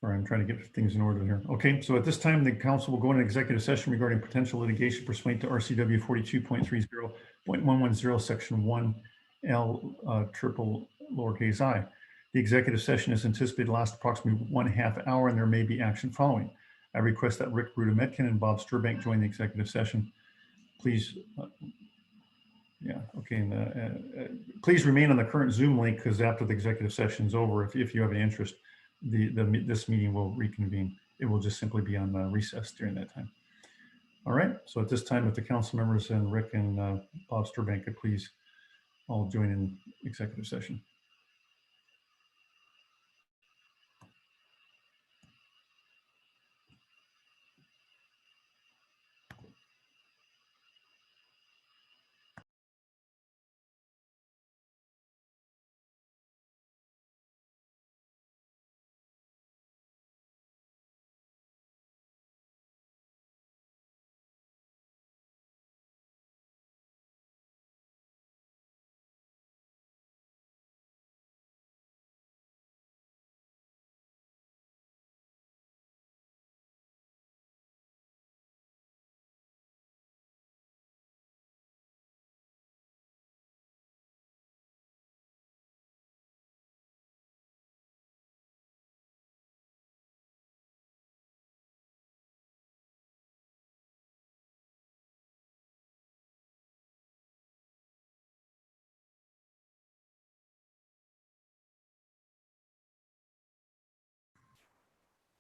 Sorry, I'm trying to get things in order here. Okay, so at this time, the council will go into executive session regarding potential litigation pursuant to RCW 42.30.110, section 1L triple lowercase I. The executive session is anticipated to last approximately 1/2 hour, and there may be action following. I request that Rick Rudimetkin and Bob Sturbank join the executive session. Please, yeah, okay. And please remain on the current Zoom link, because after the executive session is over, if you have any interest, this meeting will reconvene. It will just simply be on recess during that time. All right. So at this time, if the council members and Rick and Bob Sturbank could please all join in executive session.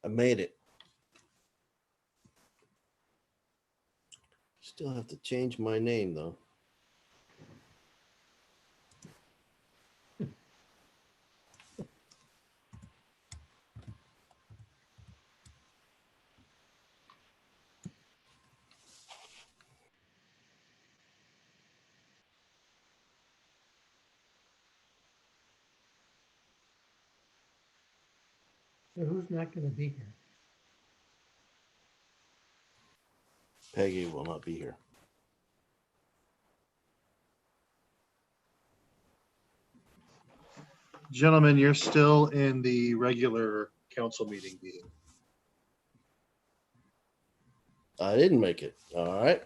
I made it. Still have to change my name though. So who's not going to be here? Peggy will not be here. Gentlemen, you're still in the regular council meeting. I didn't make it. All right.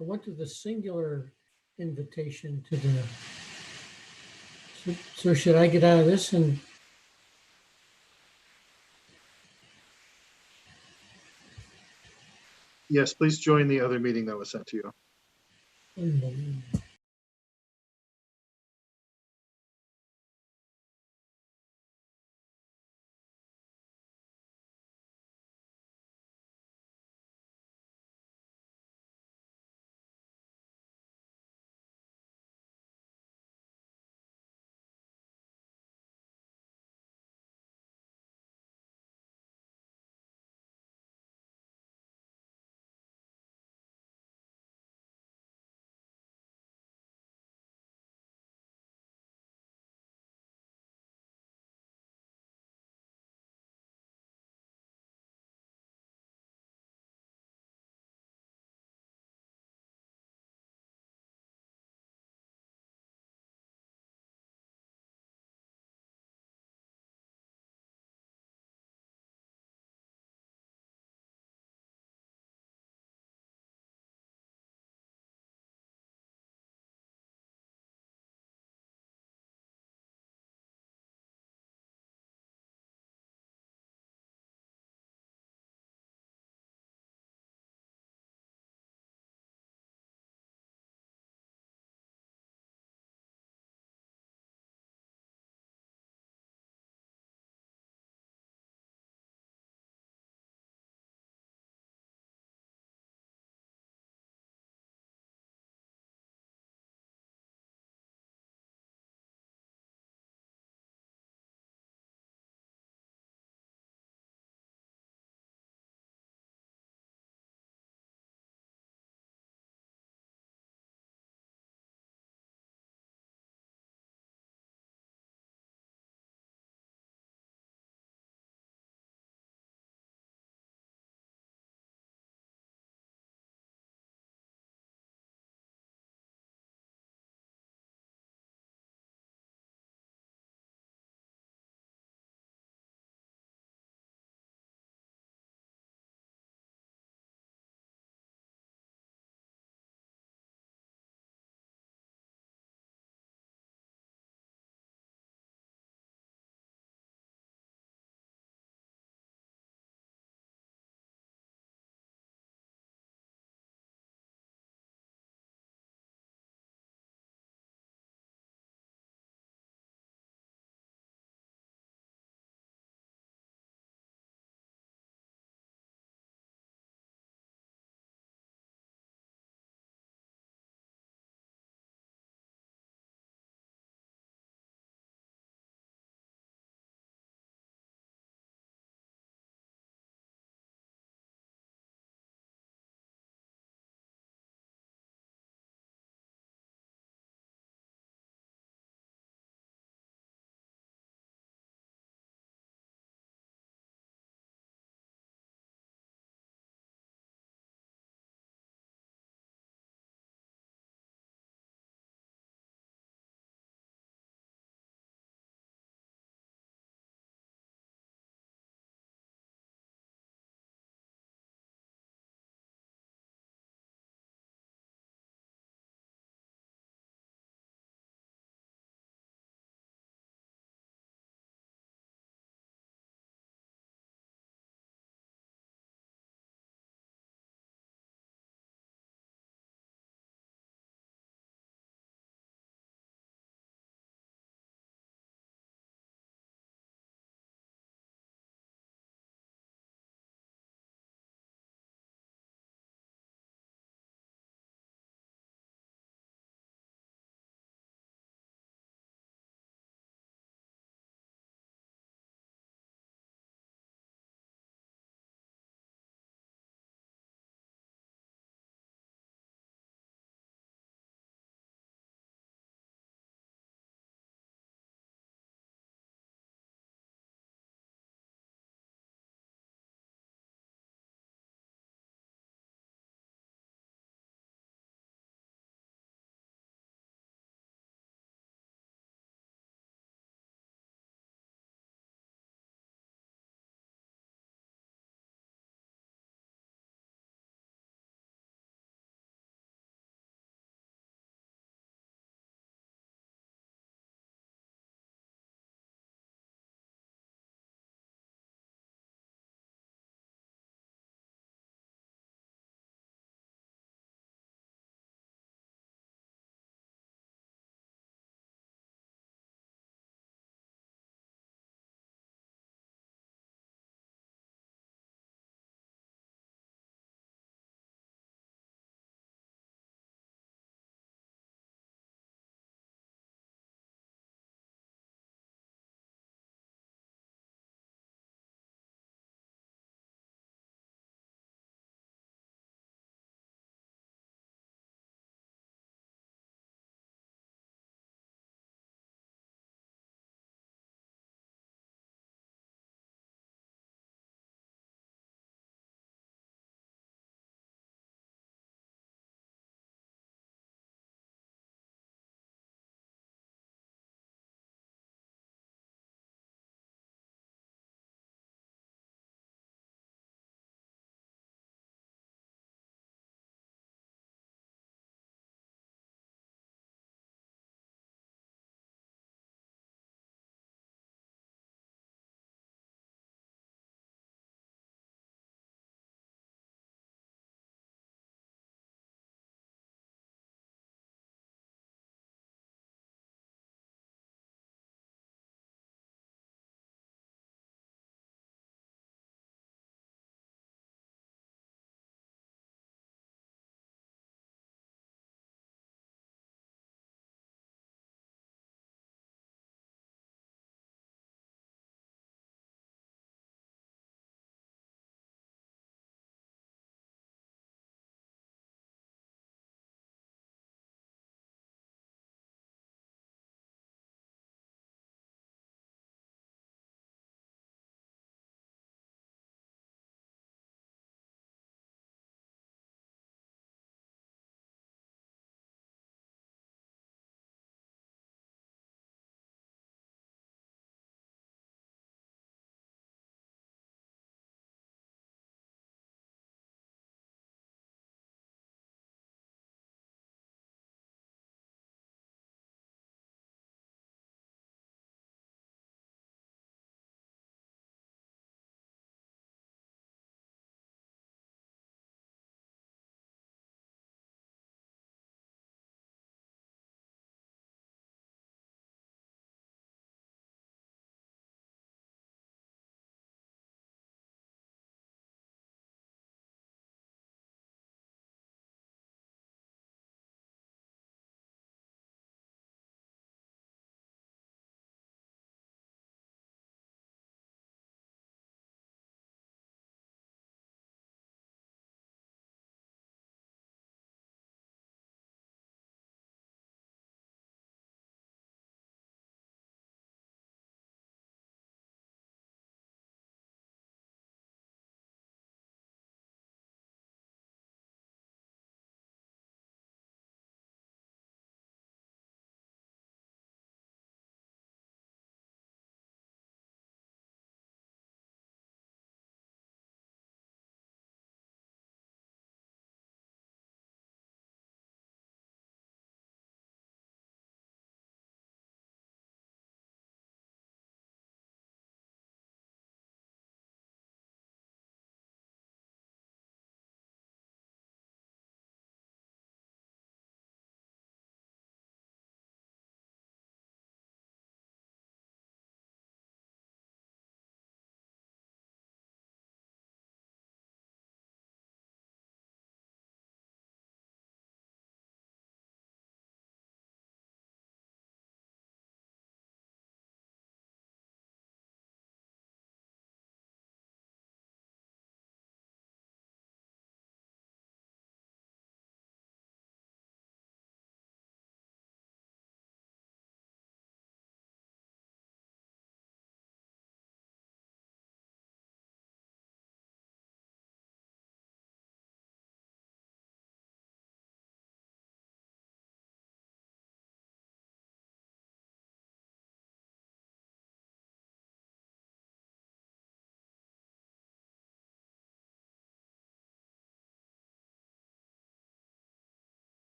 I went to the singular invitation to the. So should I get out of this and? Yes, please join the other meeting that was sent to you. Unbelievable.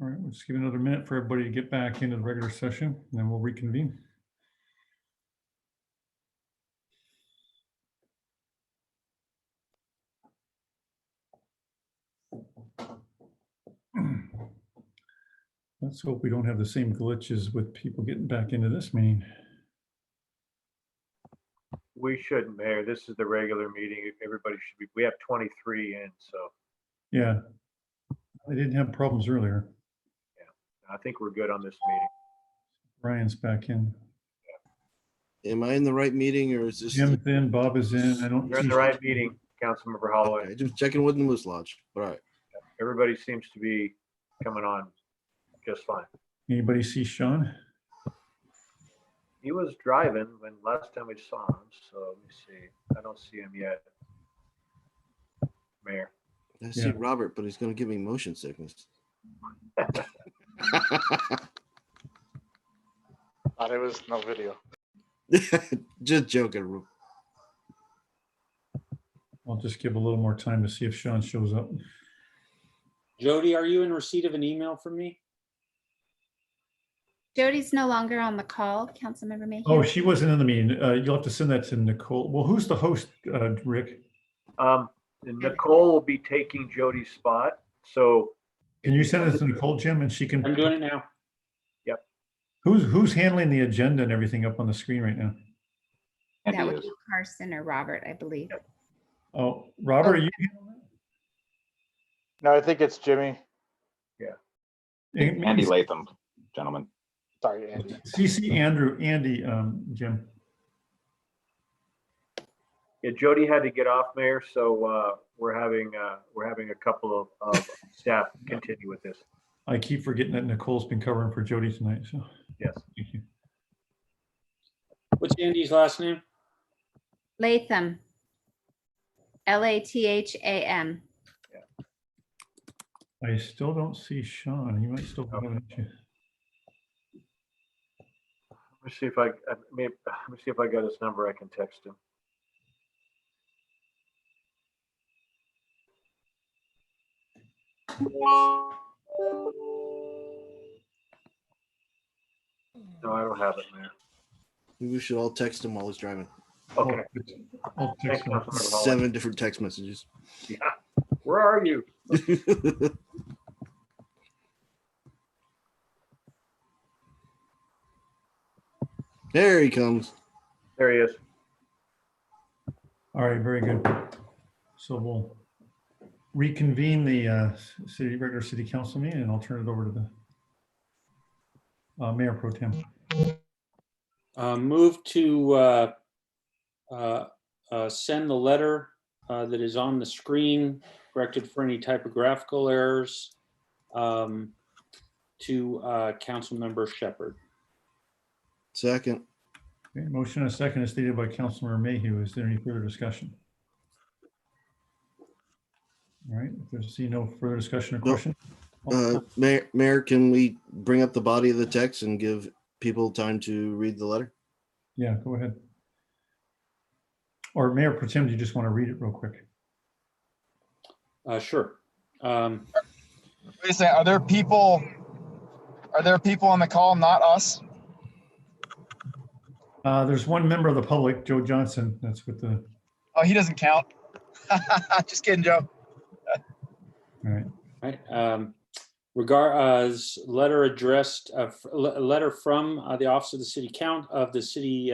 All right, we'll just give it another minute for everybody to get back into the regular session, and then we'll reconvene. Let's hope we don't have the same glitches with people getting back into this meeting. We shouldn't, Mayor. This is the regular meeting. Everybody should be, we have 23 in, so Yeah, I didn't have problems earlier. I think we're good on this meeting. Brian's back in. Am I in the right meeting or is this? Jim's in, Bob is in. I don't You're in see. the right meeting, Councilmember Holloway. Okay, just checking with the Moose Lodge. All right. Everybody seems to be coming on just fine. Anybody see Sean? He was driving when last time we saw him, so let me see. I don't see him yet. Mayor. I see Robert, but he's going to give me motion sickness. Thought it was no video. Just joking. I'll just give a little more time to see if Sean shows up. Jody, are you in receipt of an email from me? Jody's no longer on the call, Councilmember Mayhew. Oh, she wasn't in the meeting. You'll have to send that to Nicole. Well, who's the host, Rick? Nicole will be taking Jody's spot. So can you send it to Nicole, Jim, and she can? I'm doing it now. Yep. Who's handling the agenda and everything up on the screen right now? That would be Carson or Robert, I believe. Oh, Robert, are you? No, I think it's Jimmy. Yeah. Andy Latham, gentlemen. Sorry, Andy. CC Andy, Jim. Yeah, Jody had to get off, Mayor, so we're having a couple of staff continue with this. I keep forgetting that Nicole's been covering for Jody tonight. So yes. Thank you. What's Andy's last name? Latham. Latham. I still don't see Sean. He might still have an issue. Let me see if I got his number. I can text him. No, I don't have it, Mayor. Maybe we should all text him while he's driving. Okay. I'll text him. 7 different text messages. Yeah. Where are you? There he comes. There he is. All right, very good. So we'll reconvene the regular city council meeting, and I'll turn it over to the Mayor Pro Tem. Move to send the letter that is on the screen, corrected for any typographical errors, to Councilmember Shepherd. Second. Okay, motion and a second is stated by Councilmember Mayhew. Is there any further discussion? All right, if there's no further discussion or question. Mayor, can we bring up the body of the text and give people time to read the letter? Yeah, go ahead. Or Mayor Pro Tem, do you just want to read it real quick? Sure. Wait a second, are there people on the call, not us? There's one member of the public, Joe Johnson. That's what the. Oh, he doesn't count. Just kidding, Joe. All right. Letter addressed, letter from the Office of the City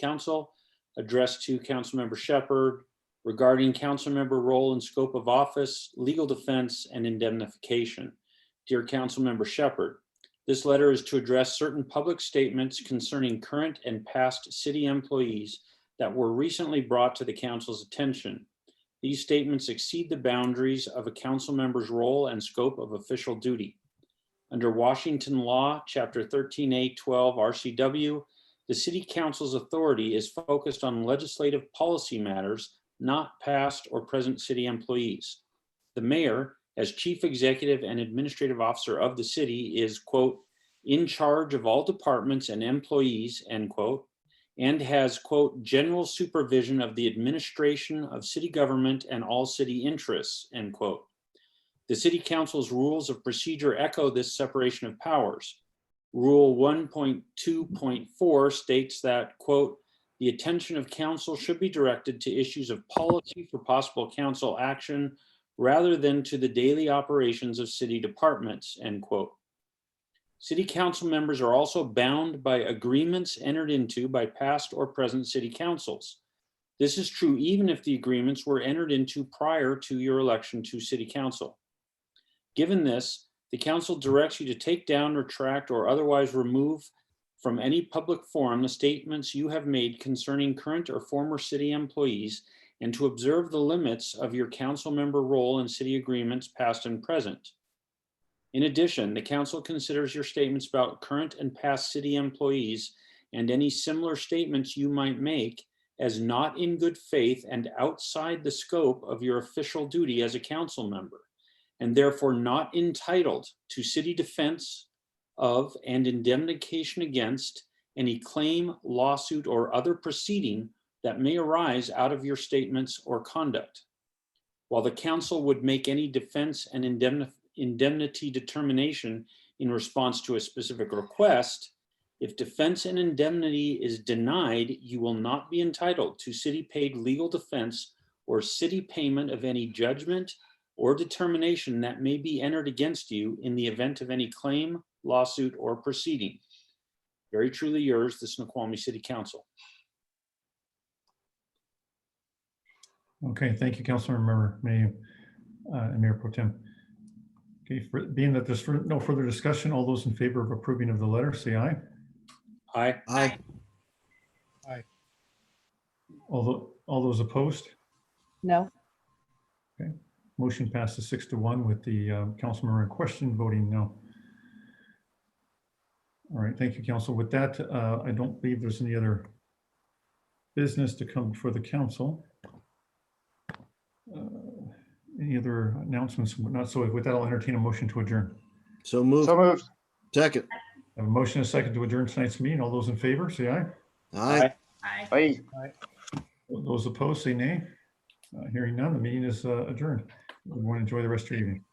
Council addressed to Councilmember Shepherd regarding Councilmember role and scope of office, legal defense, and indemnification. Dear Councilmember Shepherd, this letter is to address certain public statements concerning current and past city employees that were recently brought to the council's attention. These statements exceed the boundaries of a council member's role and scope of official duty. Under Washington law, Chapter 13A 12 RCW, the City Council's authority is focused on legislative policy matters, not past or present city employees. The mayor, as chief executive and administrative officer of the city, is, quote, in charge of all departments and employees, end quote, and has, quote, general supervision of the administration of city government and all city interests, end quote. The City Council's rules of procedure echo this separation of powers. Rule 1.2.4 states that, quote, the attention of council should be directed to issues of policy for possible council action rather than to the daily operations of city departments, end quote. City council members are also bound by agreements entered into by past or present city councils. This is true even if the agreements were entered into prior to your election to city council. Given this, the council directs you to take down, retract, or otherwise remove from any public forum the statements you have made concerning current or former city employees and to observe the limits of your council member role in city agreements past and present. In addition, the council considers your statements about current and past city employees and any similar statements you might make as not in good faith and outside the scope of your official duty as a council member, and therefore not entitled to city defense of and indemnification against any claim, lawsuit, or other proceeding that may arise out of your statements or conduct. While the council would make any defense and indemnity determination in response to a specific request, if defense and indemnity is denied, you will not be entitled to city-paid legal defense or city payment of any judgment or determination that may be entered against you in the event of any claim, lawsuit, or proceeding. Very truly yours, the Snoqualmie City Council. Okay, thank you, Councilmember May and Mayor Pro Tem. Okay, being that there's no further discussion, all those in favor of approving of the letter, say aye. Aye. Aye. Aye. All those opposed? No. Okay, motion passes 6-1 with the council member in question voting no. All right, thank you, council. With that, I don't believe there's any other business to come before the council. Any other announcements? Not so. With that, I'll entertain a motion to adjourn. So moved. So moved. Second. I have a motion and a second to adjourn tonight's meeting. All those in favor, say aye. Aye. Aye. Aye. Those opposed, say nay. Hearing none, the meeting is adjourned. Everyone enjoy the rest of your evening.